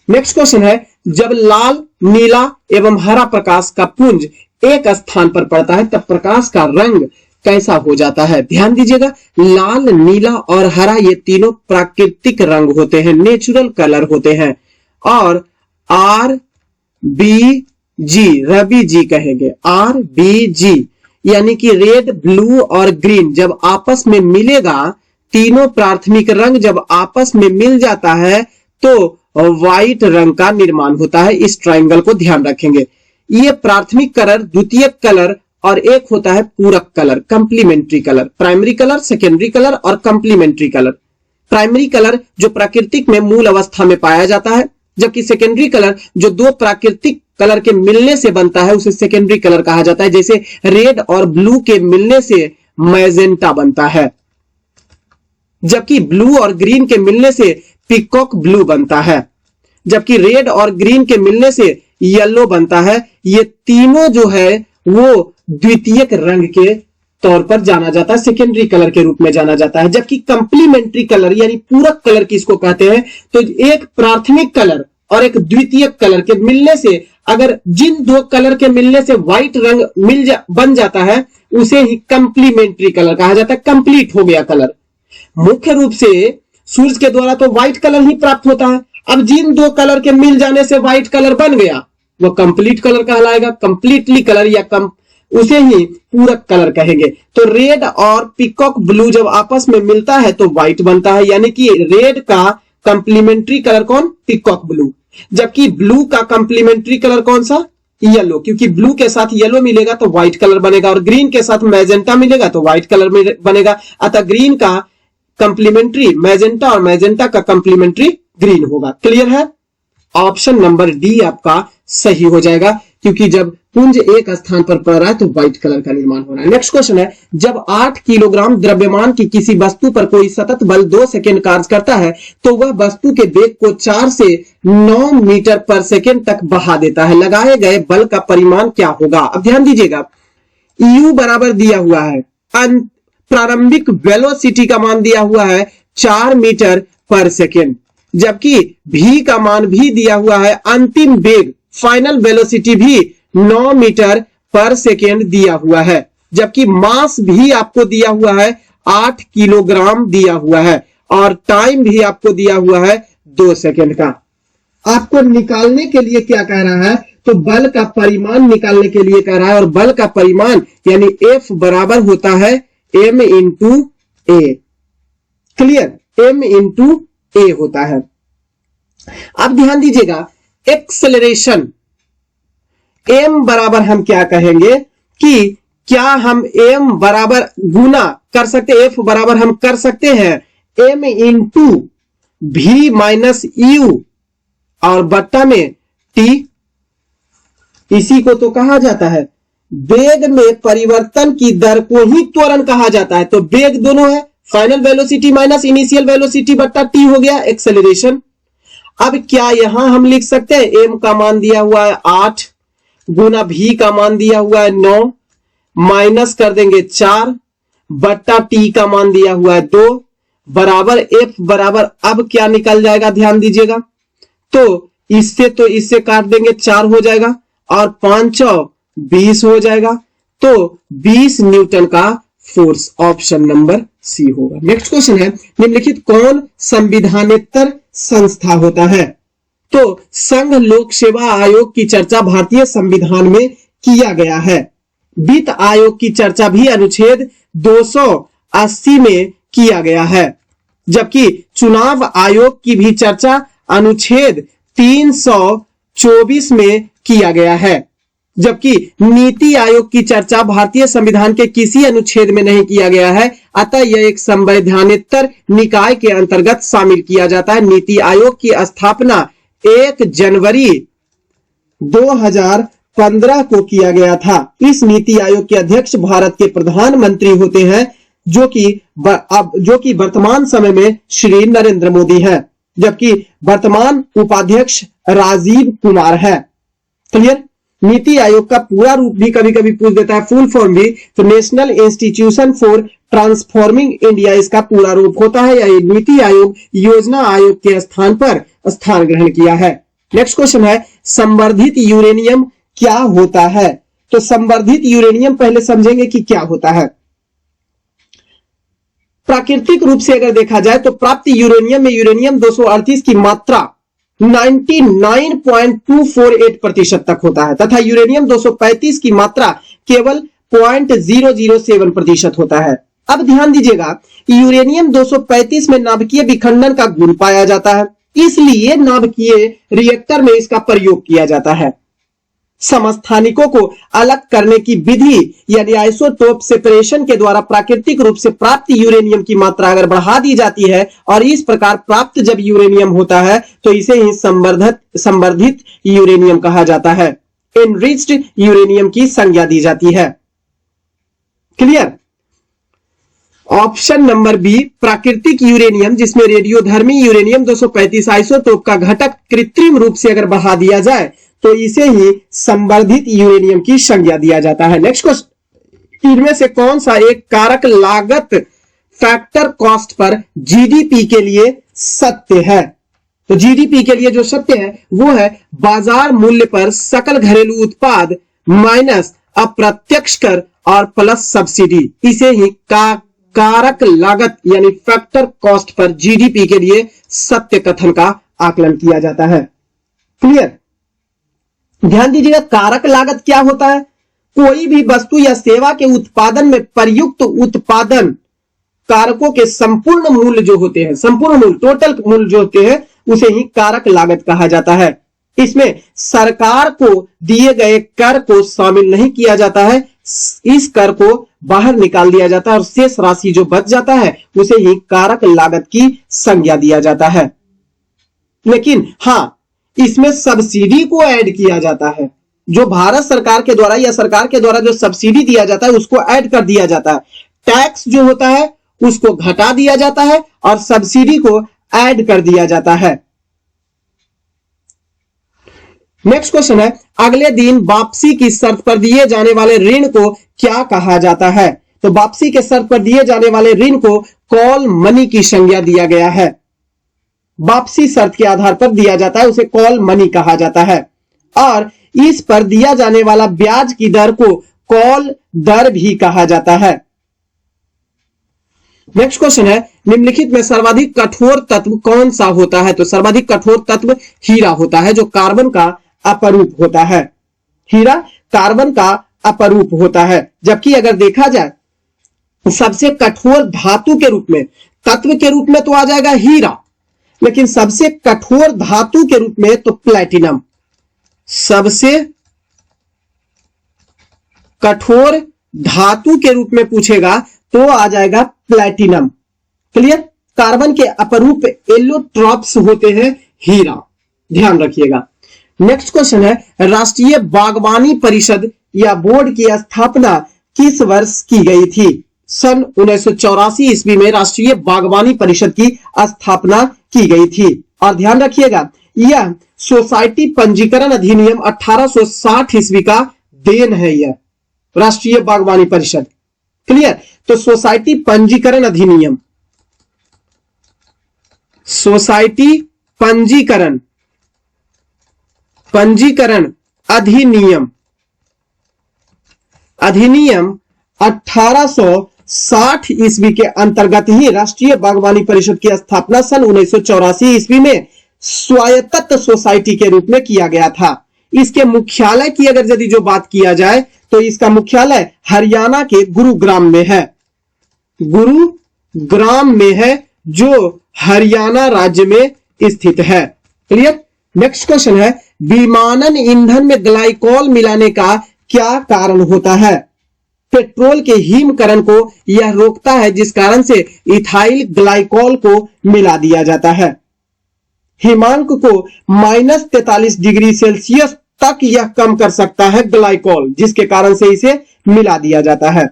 Next question है, जब लाल, नीला एवं हरा प्रकाश का पुंज एक स्थान पर पड़ता है तब प्रकाश का रंग कैसा हो जाता है? ध्यान दीजिएगा, लाल, नीला और हरा ये तीनों प्राकृतिक रंग होते हैं, नेचुरल कलर होते हैं। और RBG, रवि जी कहेंगे, RBG यानी कि रेड, ब्लू और ग्रीन जब आपस में मिलेगा, तीनों प्राथमिक रंग जब आपस में मिल जाता है तो व्हाइट रंग का निर्माण होता है। इस ट्रायंगल को ध्यान रखेंगे। ये प्राथमिक कलर, द्वितीयक कलर और एक होता है पूरक colour, complementary colour. Primary colour, secondary colour और कंप्लीमेंट्री कलर। प्राइमरी कलर जो प्राकृतिक में मूल अवस्था में पाया जाता है, जबकि सेकेंडरी कलर जो दो प्राकृतिक कलर के मिलने से बनता है उसे सेकेंडरी कलर कहा जाता है। जैसे रेड और ब्लू के मिलने से मैजेंटा बनता है, जबकि ब्लू और ग्रीन के मिलने से पीकॉक ब्लू बनता है, जबकि रेड और ग्रीन के मिलने से येलो बनता है। ये तीनों जो है वो द्वितीयक रंग के तौर पर जाना जाता है, सेकेंडरी कलर के रूप में जाना जाता है। जबकि कंप्लीमेंट्री कलर यानी पूरक कलर किसको कहते हैं? तो एक प्राथमिक कलर और एक द्वितीयक कलर के मिलने से, अगर जिन दो कलर के मिलने से व्हाइट रंग बन जाता है उसे ही कंप्लीमेंट्री कलर कहा जाता है। कंप्लीट हो गया कलर। मुख्य रूप से सूरज के द्वारा तो व्हाइट कलर ही प्राप्त होता है। अब जिन दो कलर के मिल जाने से व्हाइट कलर बन गया वो कंप्लीट कलर कहलाएगा। कंप्लीटली कलर या उसे ही पूरक कलर कहेंगे। तो रेड और पीकॉक ब्लू जब आपस में मिलता है तो व्हाइट बनता है, यानी कि रेड का कंप्लीमेंट्री कलर कौन? Peacock blue. जबकि ब्लू का कंप्लीमेंट्री कलर कौन सा? येलो, क्योंकि ब्लू के साथ येलो मिलेगा तो व्हाइट कलर बनेगा और ग्रीन के साथ मैजेंटा मिलेगा तो व्हाइट कलर बनेगा। अतः ग्रीन का कंप्लीमेंट्री मैजेंटा और मैजेंटा का कंप्लीमेंट्री ग्रीन होगा। क्लियर है? ऑप्शन नंबर डी आपका सही हो जाएगा, क्योंकि जब पुंज एक स्थान पर पड़ रहा है तो व्हाइट कलर का निर्माण हो रहा है। नेक्स्ट क्वेश्चन है, जब 8 किलोग्राम द्रव्यमान की किसी वस्तु पर कोई सतत बल 2 सेकंड कार्य करता है तो वह वस्तु के वेग को 4 से 9 मीटर पर सेकंड तक बढ़ा देता है। लगाए गए बल का परिमाण क्या होगा? अब ध्यान दीजिएगा, U बराबर दिया हुआ है, प्रारंभिक वेलोसिटी का मान दिया हुआ है 4 मीटर पर सेकेंड, जबकि v का मान भी दिया हुआ है, अंतिम वेग फाइनल वेलोसिटी भी 9 मीटर पर सेकेंड दिया हुआ है, जबकि मास भी आपको दिया हुआ है 8 किलोग्राम दिया हुआ है और टाइम भी आपको दिया हुआ है 2 सेकेंड का। आपको निकालने के लिए क्या कह रहा है? तो बल का परिमाण निकालने के लिए कह रहा है, और बल का परिमाण यानी F बराबर होता है m इंटू ए। क्लियर? m इंटू ए होता है। अब ध्यान दीजिएगा, एक्सेलरेशन m बराबर हम क्या कहेंगे कि क्या हम m बराबर गुना कर सकते, f बराबर हम कर सकते हैं m into v minus you और बट्टा में t। इसी को तो कहा जाता है वेग में परिवर्तन की दर को ही त्वरण कहा जाता है। तो वेग दोनों है, final velocity minus initial velocity बट्टा टी हो गया एक्सेलरेशन। अब क्या यहां हम लिख सकते हैं m का मान दिया हुआ है 8 गुना v का मान दिया हुआ है 9 माइनस कर देंगे 4 बट्टा t का मान दिया हुआ है 2 बराबर f बराबर, अब क्या निकल जाएगा? ध्यान दीजिएगा, तो इससे काट देंगे 4 हो जाएगा और 5 20 हो जाएगा, तो 20 न्यूटन का फोर्स। ऑप्शन नंबर सी होगा। नेक्स्ट क्वेश्चन है, निम्नलिखित कौन संविधानेतर संस्था होता है? तो संघ लोक सेवा आयोग की चर्चा भारतीय संविधान में किया गया है। वित्त आयोग की चर्चा भी अनुच्छेद 280 में किया गया है, जबकि चुनाव आयोग की भी चर्चा अनुच्छेद 324 में किया गया है, जबकि नीति आयोग की चर्चा भारतीय संविधान के किसी अनुच्छेद में नहीं किया गया है। अतः यह एक संवैधानिक निकाय के अंतर्गत शामिल किया जाता है। नीति आयोग की स्थापना 1 जनवरी 2015 को किया गया था। इस नीति आयोग के अध्यक्ष भारत के प्रधानमंत्री होते हैं, जो कि वर्तमान समय में श्री नरेंद्र मोदी हैं, जबकि वर्तमान उपाध्यक्ष राजीव कुमार है। क्लियर? नीति आयोग का पूरा रूप भी कभी कभी पूछ देता है, फुल फॉर्म भी, तो national institution for transforming India इसका पूरा रूप होता है। या नीति आयोग योजना आयोग के स्थान पर स्थान ग्रहण किया है। नेक्स्ट क्वेश्चन है, संवर्धित यूरेनियम क्या होता है? तो संवर्धित यूरेनियम पहले समझेंगे कि क्या होता है। प्राकृतिक रूप से अगर देखा जाए तो प्राप्त यूरेनियम में यूरेनियम 238 की मात्रा 99.248% तक होता है तथा यूरेनियम 235 की मात्रा केवल 0.007% होता है। अब ध्यान दीजिएगा, यूरेनियम 235 में नाभिकीय विखंडन का गुण पाया जाता है, इसलिए नाभिकीय रिएक्टर में इसका प्रयोग किया जाता है। समस्थानिकों को अलग करने की विधि यानी आइसोटोप सेपरेशन के द्वारा प्राकृतिक रूप से प्राप्त यूरेनियम की मात्रा अगर बढ़ा दी जाती है और इस प्रकार प्राप्त जब यूरेनियम होता है तो इसे ही संवर्धित यूरेनियम कहा जाता है। एनरिच्ड यूरेनियम की संज्ञा दी जाती है। क्लियर? ऑप्शन नंबर बी, प्राकृतिक यूरेनियम जिसमें रेडियोधर्मी यूरेनियम 235 आइसोटोप का घटक कृत्रिम रूप से अगर बढ़ा दिया जाए तो इसे ही संवर्धित यूरेनियम की संज्ञा दिया जाता है। नेक्स्ट क्वेश्चन, इनमें से कौन सा एक कारक लागत फैक्टर कॉस्ट पर जीडीपी के लिए सत्य है? तो जीडीपी के लिए जो सत्य है वो है बाजार मूल्य पर सकल घरेलू उत्पाद माइनस अप्रत्यक्ष कर और प्लस सब्सिडी, इसे ही कारक लागत यानी फैक्टर कॉस्ट पर जीडीपी के लिए सत्य कथन का आकलन किया जाता है। क्लियर? ध्यान दीजिएगा, कारक लागत क्या होता है? कोई भी वस्तु या सेवा के उत्पादन में प्रयुक्त उत्पादन कारकों के संपूर्ण मूल्य जो होते हैं, संपूर्ण मूल्य, टोटल मूल्य जो होते हैं, उसे ही कारक लागत कहा जाता है। इसमें सरकार को दिए गए कर को शामिल नहीं किया जाता है, इस कर को बाहर निकाल दिया जाता है और शेष राशि जो बच जाता है उसे ही कारक लागत की संज्ञा दिया जाता है। लेकिन हां, इसमें सब्सिडी को ऐड किया जाता है, जो भारत सरकार के द्वारा या सरकार के द्वारा जो सब्सिडी दिया जाता है उसको ऐड कर दिया जाता है। टैक्स जो होता है उसको घटा दिया जाता है और सब्सिडी को ऐड कर दिया जाता है। नेक्स्ट क्वेश्चन है, अगले दिन वापसी की शर्त पर दिए जाने वाले ऋण को क्या कहा जाता है? तो वापसी के शर्त पर दिए जाने वाले ऋण को कॉल मनी की संज्ञा दिया गया है। वापसी शर्त के आधार पर दिया जाता है, उसे कॉल मनी कहा जाता है और इस पर दिया जाने वाला ब्याज की दर को कॉल दर भी कहा जाता है। नेक्स्ट क्वेश्चन है, निम्नलिखित में सर्वाधिक कठोर तत्व कौन सा होता है? तो सर्वाधिक कठोर तत्व हीरा होता है, जो कार्बन का अपरूप होता है। हीरा कार्बन का अपरूप होता है, जबकि अगर देखा जाए सबसे कठोर धातु के रूप में, तत्व के रूप में तो आ जाएगा हीरा, लेकिन सबसे कठोर धातु के रूप में तो प्लैटिनम, सबसे कठोर धातु के रूप में पूछेगा तो आ जाएगा प्लैटिनम। क्लियर? कार्बन के अपरूप एलोट्रॉप्स होते हैं हीरा, ध्यान रखिएगा। नेक्स्ट क्वेश्चन है, राष्ट्रीय बागवानी परिषद या बोर्ड की स्थापना किस वर्ष की गई थी? सन 1984 ईस्वी में राष्ट्रीय बागवानी परिषद की स्थापना की गई थी। और ध्यान रखिएगा, यह सोसाइटी पंजीकरण अधिनियम 1860 ईस्वी का देन है। यह राष्ट्रीय बागवानी परिषद। क्लियर? तो सोसाइटी पंजीकरण अधिनियम, सोसाइटी पंजीकरण अधिनियम 1860 ईस्वी के अंतर्गत ही राष्ट्रीय बागवानी परिषद की स्थापना सन 1984 ईस्वी में स्वायत्त सोसाइटी के रूप में किया गया था। इसके मुख्यालय की अगर यदि जो बात किया जाए तो इसका मुख्यालय हरियाणा के गुरुग्राम में है, गुरुग्राम में है, जो हरियाणा राज्य में स्थित है। क्लियर। नेक्स्ट क्वेश्चन है, विमानन ईंधन में ग्लाइकॉल मिलाने का क्या कारण होता है? पेट्रोल के हिमकरण को यह रोकता है, जिस कारण से इथाइल ग्लाइकॉल को मिला दिया जाता है। हिमांक को -43 डिग्री सेल्सियस तक यह कम कर सकता है ग्लाइकॉल, जिसके कारण से इसे मिला दिया जाता है।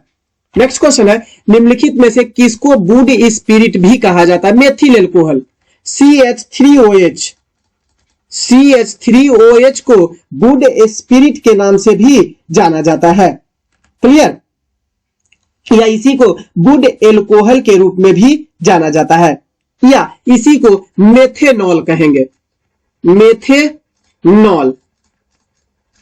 नेक्स्ट क्वेश्चन है, निम्नलिखित में से किसको वुड स्पिरिट भी कहा जाता है? मेथिल एल्कोहल CH3OH, CH3OH को वुड स्पिरिट के नाम से भी जाना जाता है। क्लियर। या इसी को वुड एल्कोहल के रूप में भी जाना जाता है, या इसी को मेथेनॉल कहेंगे, मेथेनॉल,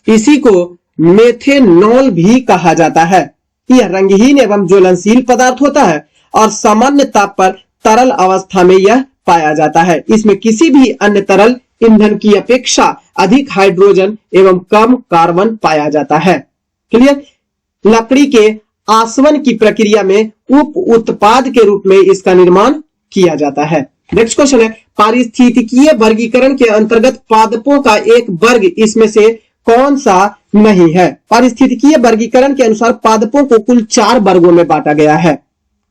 इसी को मेथेनॉल भी कहा जाता है। यह रंगहीन एवं ज्वलनशील पदार्थ होता है और सामान्य ताप पर तरल अवस्था में यह पाया जाता है। इसमें किसी भी अन्य तरल ईंधन की अपेक्षा अधिक हाइड्रोजन एवं कम कार्बन पाया जाता है। क्लियर। लकड़ी के आसवन की प्रक्रिया में उप उत्पाद के रूप में इसका निर्माण किया जाता है। नेक्स्ट क्वेश्चन है, पारिस्थितिकीय वर्गीकरण के अंतर्गत पादपों का एक वर्ग इसमें से कौन सा नहीं है? पारिस्थितिकीय वर्गीकरण के अनुसार पादपों को कुल 4 वर्गों में बांटा गया है,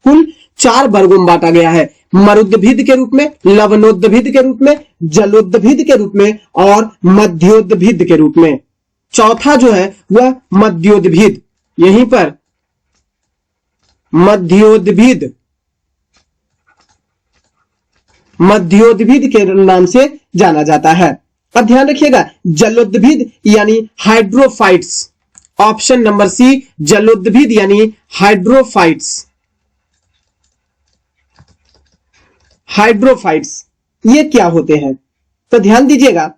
कुल 4 वर्गों में बांटा गया है। मरुद्भिद के रूप में, लवणोद्भिद के रूप में, जलोद्भिद के रूप में और मध्योद्भिद के रूप में। चौथा जो है वह मध्योद्भिद, यहीं पर मध्योद्भिद, मध्योद्भिद के नाम से जाना जाता है। अब ध्यान रखिएगा, जलोद्भिद यानी हाइड्रोफाइट्स, ऑप्शन नंबर सी, जलोद्भिद यानी हाइड्रोफाइट्स, हाइड्रोफाइट्स ये क्या होते हैं? तो ध्यान दीजिएगा,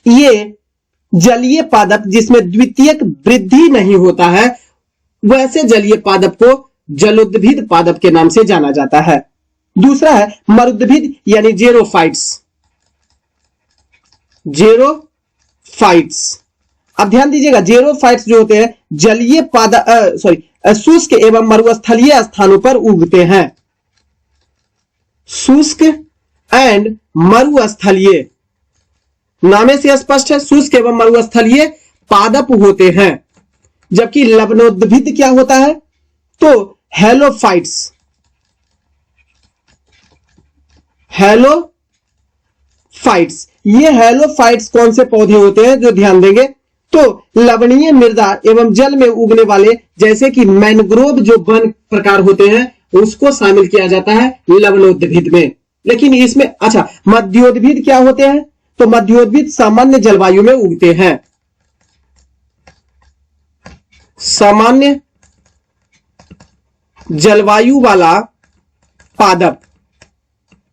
ये जलीय पादप जिसमें द्वितीयक वृद्धि नहीं होता है, वैसे जलीय पादप को जलोद्भिद पादप के नाम से जाना जाता है। दूसरा है मरुद्भिद यानी जेरोफाइट्स, जेरोफाइट्स। अब ध्यान दीजिएगा, जेरोफाइट्स जो होते हैं जलीय पादप शुष्क एवं मरुस्थलीय स्थानों पर उगते हैं, शुष्क एंड मरुस्थलीय, नामे से स्पष्ट है, शुष्क एवं मरुस्थलीय पादप होते हैं। जबकि लवणोद्भिद क्या होता है? तो हेलोफाइट्स, हेलोफाइट्स, ये हेलोफाइट्स कौन से पौधे होते हैं जो ध्यान देंगे तो लवणीय मृदा एवं जल में उगने वाले, जैसे कि मैंग्रोव जो वन प्रकार होते हैं, उसको शामिल किया जाता है लवणोद्भिद में। लेकिन इसमें अच्छा, मध्योद्भिद क्या होते हैं? तो मध्योद्भिद सामान्य जलवायु में उगते हैं, सामान्य जलवायु वाला पादप,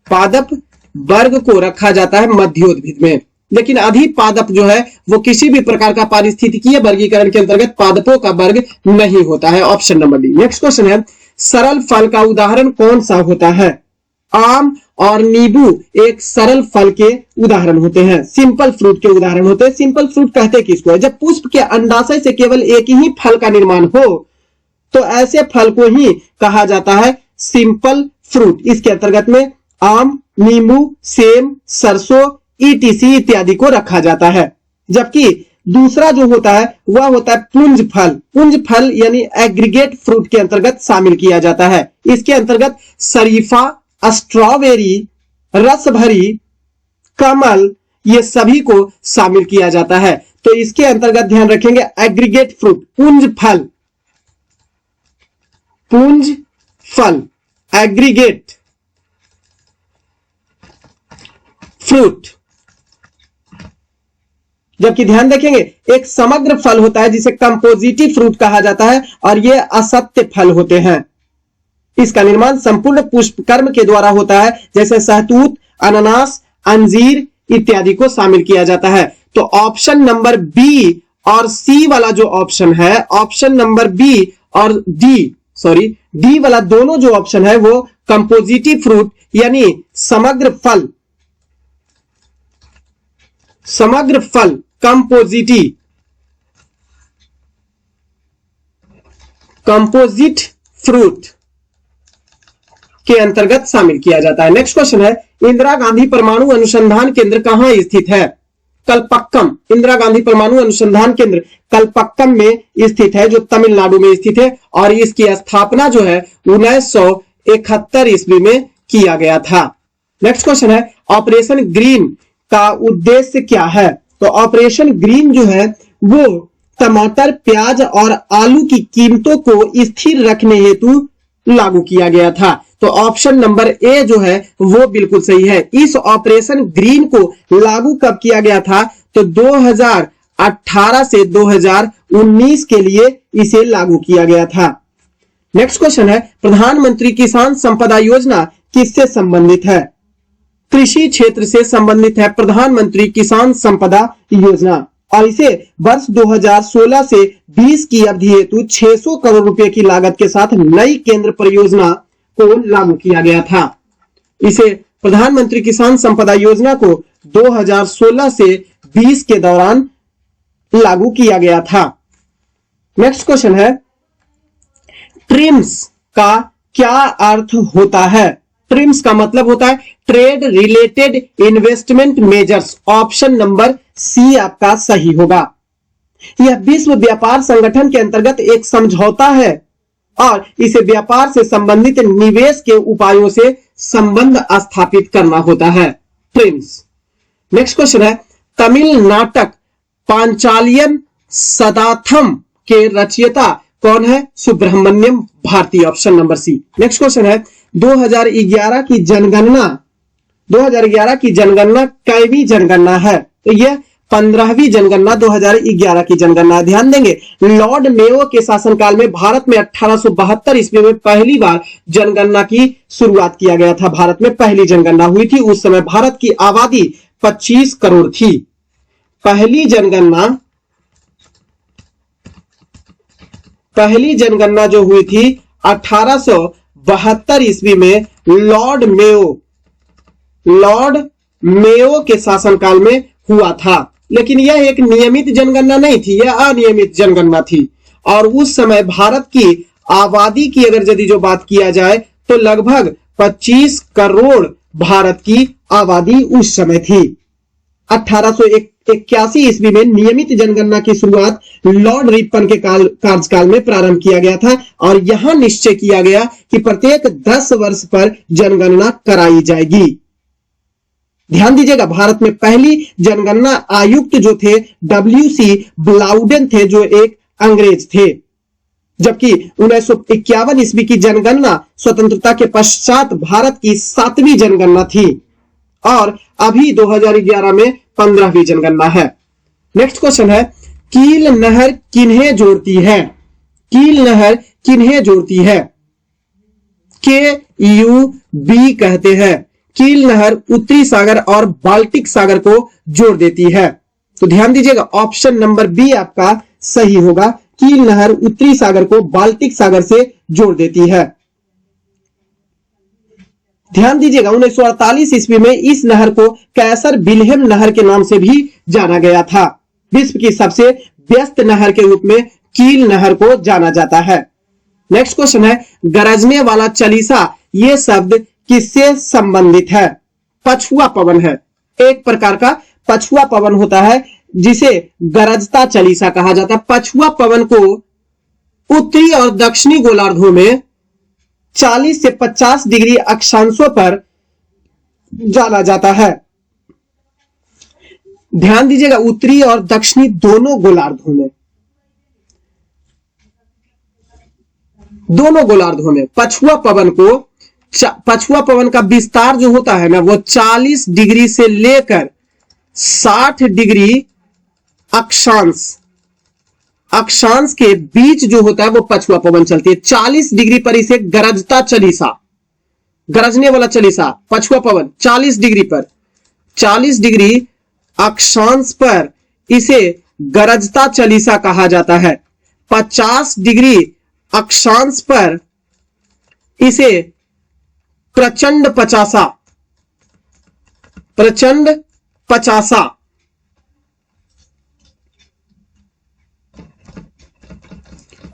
पादप वर्ग को रखा जाता है मध्योद्भिद में। लेकिन अधिपादप जो है वो किसी भी प्रकार का पारिस्थितिकीय वर्गीकरण के अंतर्गत पादपों का वर्ग नहीं होता है। Option number D. Next question है, सरल फल का उदाहरण कौन सा होता है? आम और नींबू एक सरल फल के उदाहरण होते हैं, सिंपल फ्रूट के उदाहरण होते हैं। सिंपल फ्रूट कहते किसको है? जब पुष्प के अंडाशय से केवल एक ही फल का निर्माण हो तो ऐसे फल को ही कहा जाता है सिंपल फ्रूट। इसके अंतर्गत में आम, नींबू, सेम, सरसों, ईटीसी इत्यादि को रखा जाता है। जबकि दूसरा जो होता है वह होता है पुंज फल। पुंज फल यानी एग्रीगेट फ्रूट के अंतर्गत शामिल किया जाता है। इसके अंतर्गत शरीफा, स्ट्रॉबेरी, रसभरी, कमल, ये सभी को शामिल किया जाता है। तो इसके अंतर्गत ध्यान रखेंगे एग्रीगेट फ्रूट, पुंज फल, पुंज फल, एग्रीगेट फ्रूट। जबकि ध्यान रखेंगे एक समग्र फल होता है जिसे कंपोजिटिव फ्रूट कहा जाता है और ये असत्य फल होते हैं। इसका निर्माण संपूर्ण पुष्पकर्म के द्वारा होता है, जैसे सहतूत, अनानास, अंजीर इत्यादि को शामिल किया जाता है। तो ऑप्शन नंबर बी और सी वाला जो ऑप्शन है, ऑप्शन नंबर बी और डी वाला दोनों जो ऑप्शन है वो कंपोजिटिव फ्रूट यानी समग्र फल, समग्र फल कंपोजिट फ्रूट के अंतर्गत शामिल किया जाता है। नेक्स्ट क्वेश्चन है, इंदिरा गांधी परमाणु अनुसंधान केंद्र कहां स्थित है? कलपक्कम। इंदिरा गांधी परमाणु अनुसंधान केंद्र कलपक्कम में स्थित है, जो तमिलनाडु में स्थित है, और इसकी स्थापना जो है 1971 ईस्वी में किया गया था। नेक्स्ट क्वेश्चन है, ऑपरेशन ग्रीन का उद्देश्य क्या है? तो ऑपरेशन ग्रीन जो है वो टमाटर, प्याज और आलू की कीमतों को स्थिर रखने हेतु लागू किया गया था। तो ऑप्शन नंबर ए जो है वो बिल्कुल सही है। इस ऑपरेशन ग्रीन को लागू कब किया गया था? तो 2018 से 2019 के लिए इसे लागू किया गया था। नेक्स्ट क्वेश्चन है, प्रधानमंत्री किसान संपदा योजना किससे संबंधित है? कृषि क्षेत्र से संबंधित है प्रधानमंत्री किसान संपदा योजना, और इसे वर्ष 2016 से 20 की अवधि हेतु 600 करोड़ रुपए की लागत के साथ नई केंद्र परियोजना को लागू किया गया था। इसे प्रधानमंत्री किसान संपदा योजना को 2016 से 20 के दौरान लागू किया गया था। नेक्स्ट क्वेश्चन है, ट्रिम्स का क्या अर्थ होता है? ट्रिम्स का मतलब होता है trade related investment measures. Option number C आपका सही होगा। यह विश्व व्यापार संगठन के अंतर्गत एक समझौता है और इसे व्यापार से संबंधित निवेश के उपायों से संबंध स्थापित करना होता है, ट्रिम्स। नेक्स्ट क्वेश्चन है, तमिल नाटक पांचालियन सदाथम के रचयिता कौन है? Subramania Bharati. Option number C. Next question है, 2011 की जनगणना कैवी जनगणना है? तो यह 15वीं जनगणना 2011 की जनगणना। ध्यान देंगे, लॉर्ड मेयो के शासनकाल में भारत में 1872 ईस्वी में पहली बार जनगणना की शुरुआत किया गया था। भारत में पहली जनगणना हुई थी। उस समय भारत की आबादी 25 करोड़ थी। पहली जनगणना जो हुई थी 1872 ईस्वी में लॉर्ड मेयो के शासनकाल में हुआ था। लेकिन यह एक नियमित जनगणना नहीं थी, यह अनियमित जनगणना थी। और उस समय भारत की आबादी की अगर यदि जो बात किया जाए तो लगभग 25 करोड़ भारत की आबादी उस समय थी। 1881 ईस्वी में नियमित जनगणना की शुरुआत लॉर्ड रिपन के कार्यकाल में प्रारंभ किया गया था और यहां निश्चय किया गया कि प्रत्येक 10 वर्ष पर जनगणना कराई जाएगी। ध्यान दीजिएगा, भारत में पहली जनगणना आयुक्त जो थे WC ब्लाउडेन थे, जो एक अंग्रेज थे। जबकि 1951 ईस्वी की जनगणना स्वतंत्रता के पश्चात भारत की 7वीं जनगणना थी और अभी 2011 में 15वीं जनगणना है। नेक्स्ट क्वेश्चन है, कील नहर किन्हें जोड़ती है? कील नहर किन्हें जोड़ती है? KUB कहते हैं। कील नहर उत्तरी सागर और बाल्टिक सागर को जोड़ देती है। तो ध्यान दीजिएगा, ऑप्शन नंबर बी आपका सही होगा। कील नहर उत्तरी सागर को बाल्टिक सागर से जोड़ देती है। ध्यान दीजिएगा, 1948 ईस्वी में इस नहर को कैसर विल्हेम नहर के नाम से भी जाना गया था। विश्व की सबसे व्यस्त नहर के रूप में कील नहर को जाना जाता है। नेक्स्ट क्वेश्चन है, गरजने वाला चालीसा यह शब्द किससे संबंधित है? पछुआ पवन है। एक प्रकार का पछुआ पवन होता है जिसे गरजता चालीसा कहा जाता है। पछुआ पवन को उत्तरी और दक्षिणी गोलार्धों में 40 से 50 डिग्री अक्षांशों पर जाना जाता है। ध्यान दीजिएगा, उत्तरी और दक्षिणी दोनों गोलार्धों में पछुआ पवन का विस्तार जो होता है ना, वो 40 डिग्री से लेकर 60 डिग्री अक्षांश के बीच जो होता है वो पछुआ पवन चलती है। 40 डिग्री पर इसे गरजने वाला चालीसा पछुआ पवन 40 डिग्री पर, 40 डिग्री अक्षांश पर इसे गरजता चालीसा कहा जाता है। 50 डिग्री अक्षांश पर इसे प्रचंड पचासा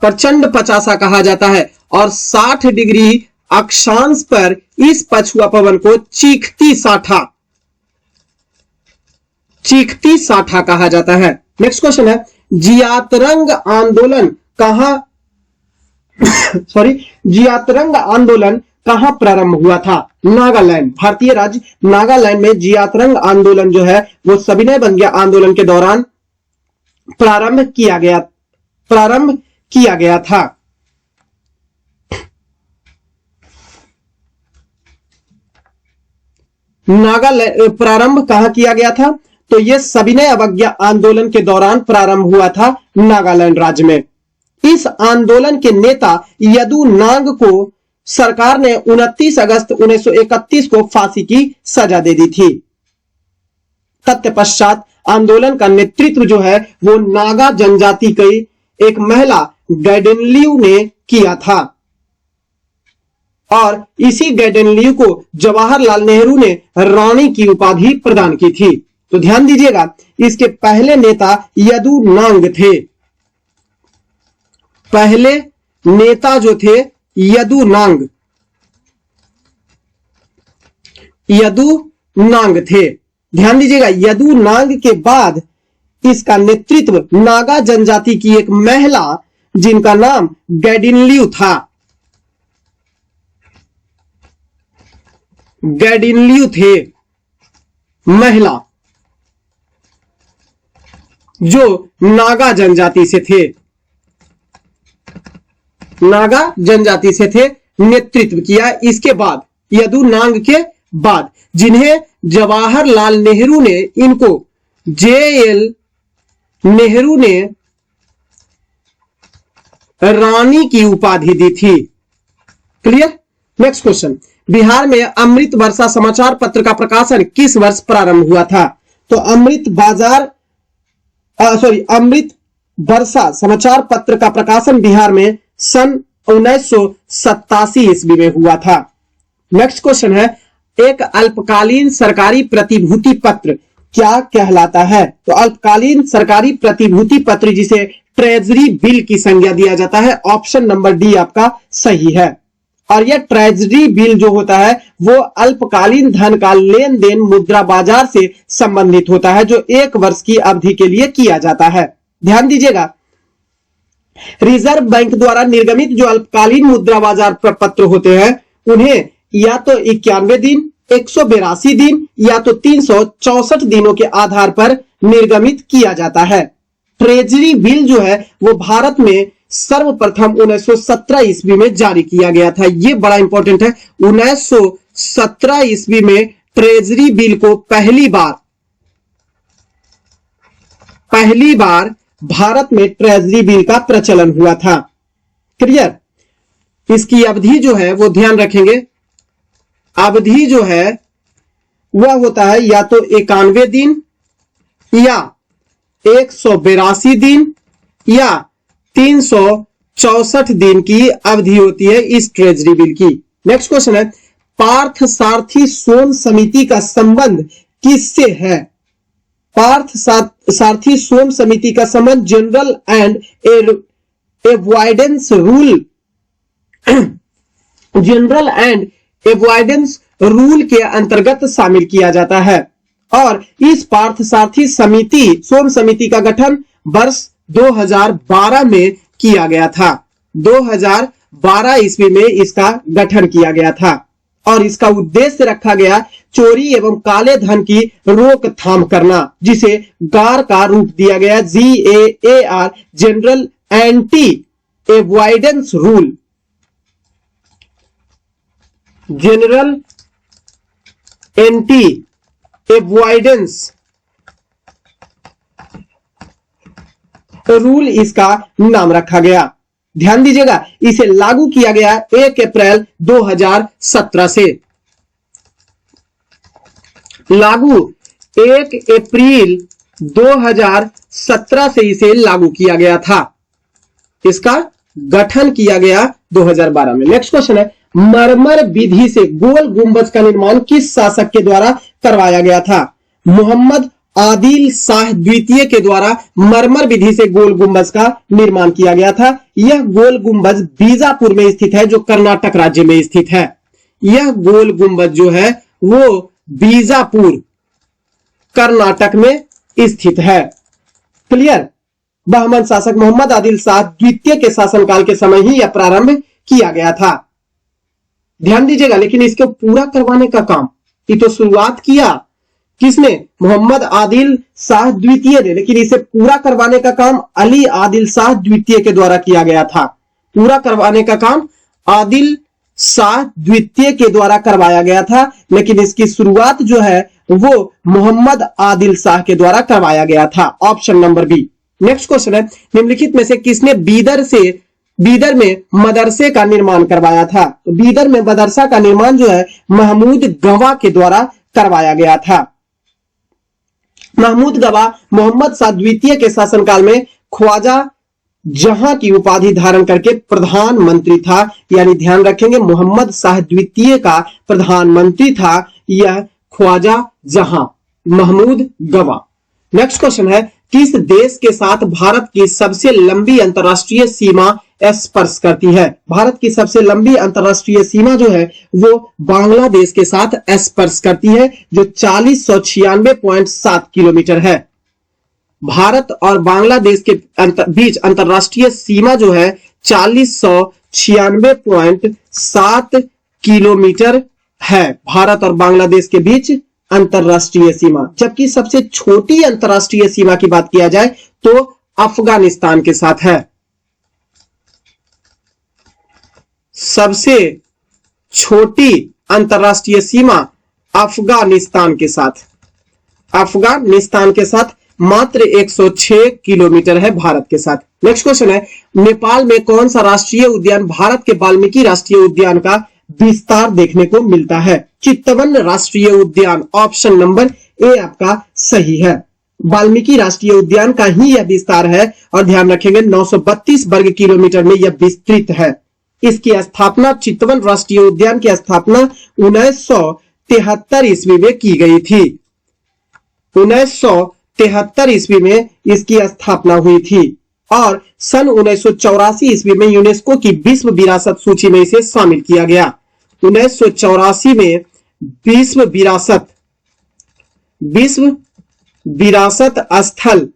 प्रचंड पचासा कहा जाता है, और 60 डिग्री अक्षांश पर इस पछुआ पवन को चीखती साठा कहा जाता है। नेक्स्ट क्वेश्चन है, जियातरंग आंदोलन कहां प्रारंभ हुआ था? नागालैंड, भारतीय राज्य नागालैंड में जियातरंग आंदोलन जो है वो सविनय बंध्या आंदोलन के दौरान प्रारंभ किया गया था। नागालैंड प्रारंभ कहां किया गया था? तो यह सविनय अवज्ञा आंदोलन के दौरान प्रारंभ हुआ था नागालैंड राज्य में। इस आंदोलन के नेता यदु नांग को सरकार ने 29 अगस्त 1931 को फांसी की सजा दे दी थी। तत्पश्चात आंदोलन का नेतृत्व जो है वो नागा जनजाति की एक महिला गैडेनलियू ने किया था, और इसी गैडेनलियू को जवाहरलाल नेहरू ने रानी की उपाधि प्रदान की थी। तो ध्यान दीजिएगा, इसके पहले नेता यदु नांग थे। पहले नेता जो थे यदु नांग थे। ध्यान दीजिएगा, यदु नांग के बाद इसका नेतृत्व नागा जनजाति की एक महिला जिनका नाम गैडिनलियू था, गैडिनलियू थे महिला जो नागा जनजाति से थे, नेतृत्व किया। इसके बाद यदु नांग के बाद जिन्हें जवाहरलाल नेहरू ने इनको JL नेहरू ने रानी की उपाधि दी थी। क्लियर? नेक्स्ट क्वेश्चन, बिहार में अमृत वर्षा समाचार पत्र का प्रकाशन किस वर्ष प्रारंभ हुआ था? तो अमृत वर्षा समाचार पत्र का प्रकाशन बिहार में सन 1987 ईस्वी में हुआ था। नेक्स्ट क्वेश्चन है, एक अल्पकालीन सरकारी प्रतिभूति पत्र क्या कहलाता है? तो अल्पकालीन सरकारी प्रतिभूति पत्र जिसे ट्रेजरी बिल की संज्ञा दिया जाता है, ऑप्शन नंबर डी आपका सही है। और यह ट्रेजरी बिल जो होता है वो अल्पकालीन धन का लेन देन मुद्रा बाजार से संबंधित होता है, जो 1 वर्ष की अवधि के लिए किया जाता है। ध्यान दीजिएगा, रिजर्व बैंक द्वारा निर्गमित जो अल्पकालीन मुद्रा बाजार पत्र होते हैं उन्हें या तो 91 दिन, 182 दिन या तो 364 दिनों के आधार पर निर्गमित किया जाता है। ट्रेजरी बिल जो है वो भारत में सर्वप्रथम 1917 ईस्वी में जारी किया गया था। यह बड़ा इंपॉर्टेंट है, 1917 ईस्वी में ट्रेजरी बिल को पहली बार भारत में ट्रेजरी बिल का प्रचलन हुआ था। क्लियर? इसकी अवधि जो है वो ध्यान रखेंगे, अवधि जो है वह होता है या तो 91 दिन या 182 दिन या 364 दिन की अवधि होती है इस ट्रेजरी बिल की। नेक्स्ट क्वेश्चन है, पार्थ सारथी सोन समिति का संबंध किससे है? पार्थ सारथी सोन समिति का संबंध जनरल एंड एवॉइडेंस रूल के अंतर्गत शामिल किया जाता है, और इस पार्थ सारथी सोन समिति का गठन वर्ष 2012 में किया गया था। 2012 ईस्वी में इसका गठन किया गया था, और इसका उद्देश्य रखा गया चोरी एवं काले धन की रोकथाम करना, जिसे गार का रूप दिया गया GAAR, general anti avoidance rule. General anti avoidance rule इसका नाम रखा गया। ध्यान दीजिएगा, इसे लागू किया गया 1 अप्रैल 2017 से। लागू 1 अप्रैल 2017 से इसे लागू किया गया था। इसका गठन किया गया 2012 में। नेक्स्ट क्वेश्चन है, मरमर विधि से गोल गुंबज का निर्माण किस शासक के द्वारा करवाया गया था? मोहम्मद आदिल शाह द्वितीय के द्वारा मरमर विधि से गोल गुंबज का निर्माण किया गया था। यह गोल गुंबज बीजापुर में स्थित है, जो कर्नाटक राज्य में स्थित है। यह गोल गुंबज जो है वो बीजापुर कर्नाटक में स्थित है। क्लियर। बहमन शासक मोहम्मद आदिल शाह द्वितीय के शासनकाल के समय ही यह प्रारंभ किया गया था। ध्यान दीजिएगा, लेकिन इसको पूरा करवाने का काम, ये तो शुरुआत किया किसने? मोहम्मद आदिल शाह द्वितीय ने, लेकिन इसे पूरा करवाने का काम अली आदिल शाह द्वितीय के द्वारा किया गया था। पूरा करवाने का काम आदिल शाह द्वितीय के द्वारा करवाया गया था, लेकिन इसकी शुरुआत जो है वो मोहम्मद आदिल शाह के द्वारा करवाया गया था। Option number B. Next question है, निम्नलिखित में से किसने बीदर में मदरसे का निर्माण करवाया था? तो बीदर में मदरसा का निर्माण जो है महमूद गवा के द्वारा करवाया गया था। महमूद गवा मोहम्मद शाह द्वितीय के शासनकाल में ख्वाजा जहां की उपाधि धारण करके प्रधानमंत्री था। यानी ध्यान रखेंगे, मोहम्मद शाह द्वितीय का प्रधानमंत्री था यह ख्वाजा जहां, महमूद गवा। नेक्स्ट क्वेश्चन है, किस देश के साथ भारत की सबसे लंबी अंतरराष्ट्रीय सीमा स्पर्श करती है? भारत की सबसे लंबी अंतरराष्ट्रीय सीमा जो है वो बांग्लादेश के साथ स्पर्श करती है, जो 4096.7 किलोमीटर है। भारत और बांग्लादेश के बीच अंतरराष्ट्रीय सीमा जो है 4096.7 किलोमीटर है, भारत और बांग्लादेश के बीच अंतरराष्ट्रीय सीमा। जबकि सबसे छोटी अंतरराष्ट्रीय सीमा की बात किया जाए तो अफगानिस्तान के साथ है। सबसे छोटी अंतरराष्ट्रीय सीमा अफगानिस्तान के साथ, अफगानिस्तान के साथ मात्र 106 किलोमीटर है भारत के साथ। नेक्स्ट क्वेश्चन है, नेपाल में कौन सा राष्ट्रीय उद्यान भारत के वाल्मीकि राष्ट्रीय उद्यान का विस्तार देखने को मिलता है? चित्तवन राष्ट्रीय उद्यान। ऑप्शन नंबर ए आपका सही है। वाल्मीकि राष्ट्रीय उद्यान का ही यह विस्तार है और ध्यान रखेंगे 932 वर्ग किलोमीटर में यह विस्तृत है। इसकी स्थापना, चित्तवन राष्ट्रीय उद्यान की स्थापना 1973 ईस्वी में की गई थी। 1973 ईस्वी में इसकी स्थापना हुई थी और सन 1984 ईस्वी में यूनेस्को की विश्व विरासत सूची में इसे शामिल किया गया। 1984 में विश्व विरासत स्थल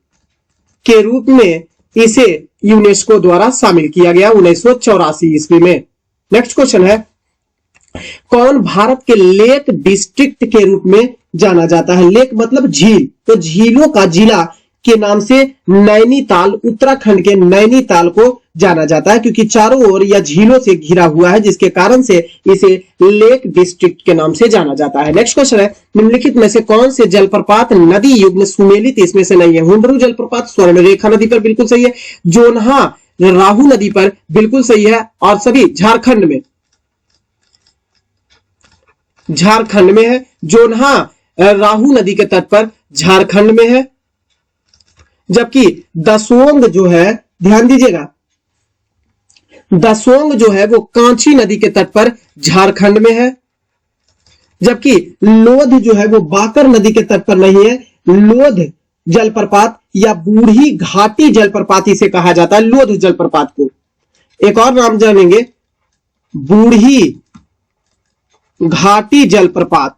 के रूप में इसे यूनेस्को द्वारा शामिल किया गया 1984 ईस्वी में। नेक्स्ट क्वेश्चन है, कौन भारत के लेक डिस्ट्रिक्ट के रूप में जाना जाता है? लेक मतलब झील, तो झीलों का जिला के नाम से नैनीताल, उत्तराखंड के नैनीताल को जाना जाता है, क्योंकि चारों ओर यह झीलों से घिरा हुआ है, जिसके कारण से इसे लेक डिस्ट्रिक्ट के नाम से जाना जाता है। नेक्स्ट क्वेश्चन है, निम्नलिखित में से कौन से जलप्रपात नदी युग्म सुमेलित इसमें से नहीं है? हुंडरू जलप्रपात स्वर्णरेखा नदी पर बिल्कुल सही है, जोन्हा राहु नदी पर बिल्कुल सही है, और सभी झारखंड में है। जोन्हा राहु नदी के तट पर झारखंड में है। जबकि दसोंग जो है, ध्यान दीजिएगा, दसोंग जो है वो कांची नदी के तट पर झारखंड में है। जबकि लोध जो है वो बाकर नदी के तट पर नहीं है। लोध जलप्रपात या बूढ़ी घाटी जलप्रपात इसे कहा जाता है, लोध जलप्रपात को। एक और नाम जानेंगे, बूढ़ी घाटी जलप्रपात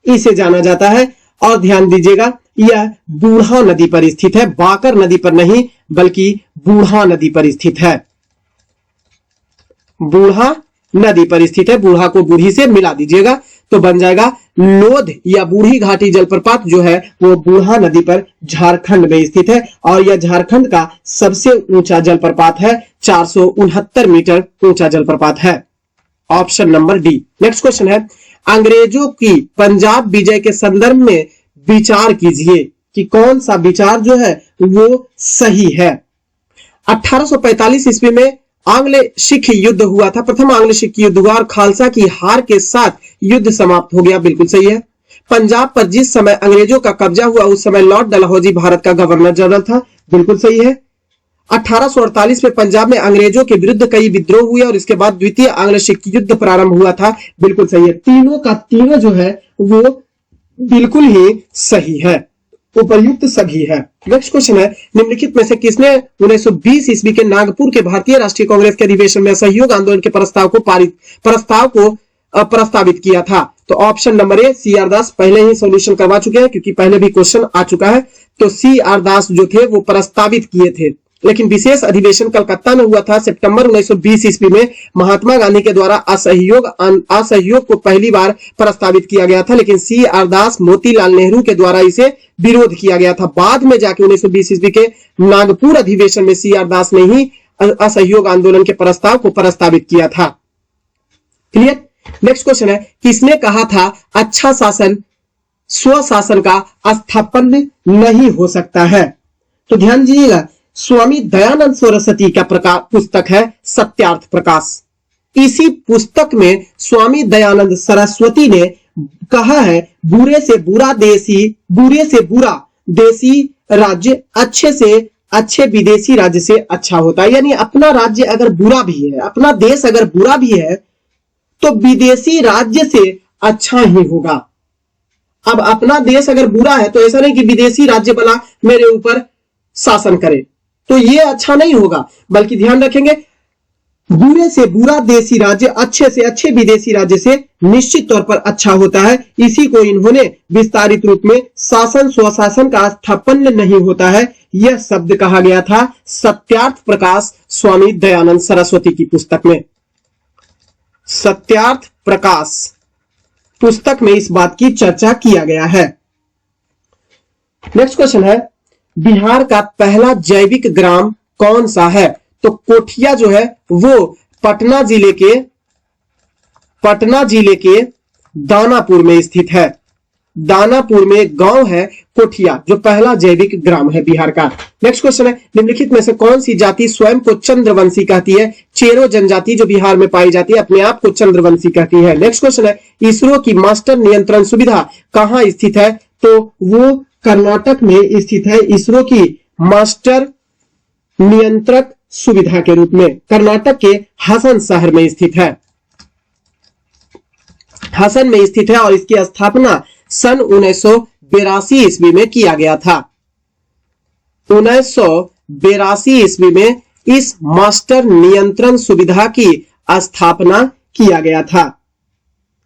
इसे जाना जाता है। और ध्यान दीजिएगा, यह बूढ़ा नदी पर स्थित है, बाकर नदी पर नहीं बल्कि बूढ़ा नदी पर स्थित है। बूढ़ा नदी पर स्थित है, बूढ़ा को बूढ़ी से मिला दीजिएगा तो बन जाएगा लोध या बूढ़ी घाटी जलप्रपात जो है वो बूढ़ा नदी पर झारखंड में स्थित है, और यह झारखंड का सबसे ऊंचा जलप्रपात है, 469 मीटर ऊंचा जलप्रपात है। Option number D. Next question है, अंग्रेजों की पंजाब विजय के संदर्भ में विचार कीजिए कि कौन सा विचार जो है वो सही है। 1845 ईस्वी में आंग्ल सिख युद्ध हुआ था, प्रथम आंग्ल सिख युद्ध हुआ और खालसा की हार के साथ युद्ध समाप्त हो गया, बिल्कुल सही है। पंजाब पर जिस समय अंग्रेजों का कब्जा हुआ उस समय लॉर्ड डलहौजी भारत का गवर्नर जनरल था, बिल्कुल सही है। 1848 में पंजाब में अंग्रेजों के विरुद्ध कई विद्रोह हुए और इसके बाद द्वितीय आंग्ल सिख युद्ध प्रारंभ हुआ था, बिल्कुल सही है। तीनों का तीनों जो है वो बिल्कुल ही सही है, उपर्युक्त सभी है। नेक्स्ट क्वेश्चन है, निम्नलिखित में से किसने 1920 ईस्वी के नागपुर के भारतीय राष्ट्रीय कांग्रेस के अधिवेशन में असहयोग आंदोलन के प्रस्ताव को प्रस्तावित किया था? तो option number A C R Das, पहले ही सॉल्यूशन करवा चुके हैं क्योंकि पहले भी क्वेश्चन आ चुका है। तो सी आर दास जो थे वो प्रस्तावित किए थे, लेकिन विशेष अधिवेशन कलकत्ता में हुआ था सितंबर 1920 ईस्वी में। महात्मा गांधी के द्वारा असहयोग को पहली बार प्रस्तावित किया गया था, लेकिन सी आर दास, मोतीलाल नेहरू के द्वारा इसे विरोध किया गया था। बाद में जाके 1920 ईस्वी के नागपुर अधिवेशन में सी आर दास ने ही असहयोग आंदोलन के प्रस्ताव को प्रस्तावित किया था। क्लियर? नेक्स्ट क्वेश्चन है, किसने कहा था अच्छा शासन स्वशासन का स्थापन नहीं हो सकता है? तो ध्यान दीजिएगा, स्वामी दयानंद सरस्वती का पुस्तक है सत्यार्थ प्रकाश। इसी पुस्तक में स्वामी दयानंद सरस्वती ने कहा है बुरे से बुरा देसी राज्य अच्छे से अच्छे विदेशी राज्य से अच्छा होता है। यानी अपना राज्य अगर बुरा भी है, अपना देश अगर बुरा भी है, तो विदेशी राज्य से अच्छा ही होगा। अब अपना देश अगर बुरा है तो ऐसा नहीं कि विदेशी राज्य वाला मेरे ऊपर शासन करे, तो ये अच्छा नहीं होगा, बल्कि ध्यान रखेंगे बुरे से बुरा देशी राज्य अच्छे से अच्छे विदेशी राज्य से निश्चित तौर पर अच्छा होता है। इसी को इन्होंने विस्तारित रूप में शासन स्वशासन का स्थापन नहीं होता है, यह शब्द कहा गया था सत्यार्थ प्रकाश स्वामी दयानंद सरस्वती की पुस्तक में। सत्यार्थ प्रकाश पुस्तक में इस बात की चर्चा किया गया है। नेक्स्ट क्वेश्चन है, बिहार का पहला जैविक ग्राम कौन सा है? तो कोठिया जो है वो पटना जिले के दानापुर में स्थित है। दानापुर में एक गांव है कोठिया, जो पहला जैविक ग्राम है बिहार का। नेक्स्ट क्वेश्चन है, निम्नलिखित में से कौन सी जाति स्वयं को चंद्रवंशी कहती है? चेरो जनजाति जो बिहार में पाई जाती है अपने आप को चंद्रवंशी कहती है। नेक्स्ट क्वेश्चन है, इसरो की मास्टर नियंत्रण सुविधा कहां स्थित है? तो वो कर्नाटक में स्थित है। इसरो की मास्टर नियंत्रक सुविधा के रूप में कर्नाटक के हसन शहर में स्थित है। हसन में स्थित है और इसकी स्थापना सन 1982 ईस्वी में किया गया था। 1982 ईस्वी में इस मास्टर नियंत्रण सुविधा की स्थापना किया गया था।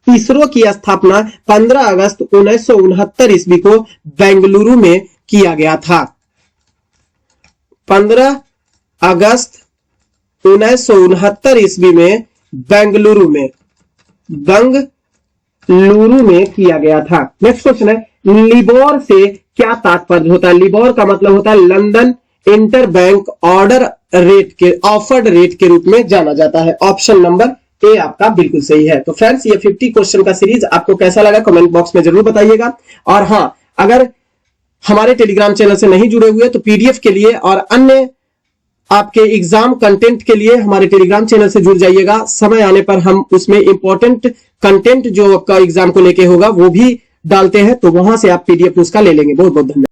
इसरो की स्थापना 15 अगस्त 1969 ईस्वी को बेंगलुरु में किया गया था। 15 अगस्त 1969 ईस्वी में बेंगलुरु में किया गया था। नेक्स्ट क्वेश्चन है, लिबोर से क्या तात्पर्य होता है? लिबोर का मतलब होता है लंदन इंटरबैंक ऑफर्ड रेट के रूप में जाना जाता है। ऑप्शन नंबर ए आपका बिल्कुल सही है। तो फ्रेंड्स, ये 50 क्वेश्चन का सीरीज आपको कैसा लगा कमेंट बॉक्स में जरूर बताइएगा। और हाँ, अगर हमारे टेलीग्राम चैनल से नहीं जुड़े हुए तो पीडीएफ के लिए और अन्य आपके एग्जाम कंटेंट के लिए हमारे टेलीग्राम चैनल से जुड़ जाइएगा। समय आने पर हम उसमें इंपॉर्टेंट कंटेंट जो आपका एग्जाम को लेके होगा वो भी डालते हैं, तो वहां से आप पीडीएफ उसका ले लेंगे। बहुत बहुत धन्यवाद।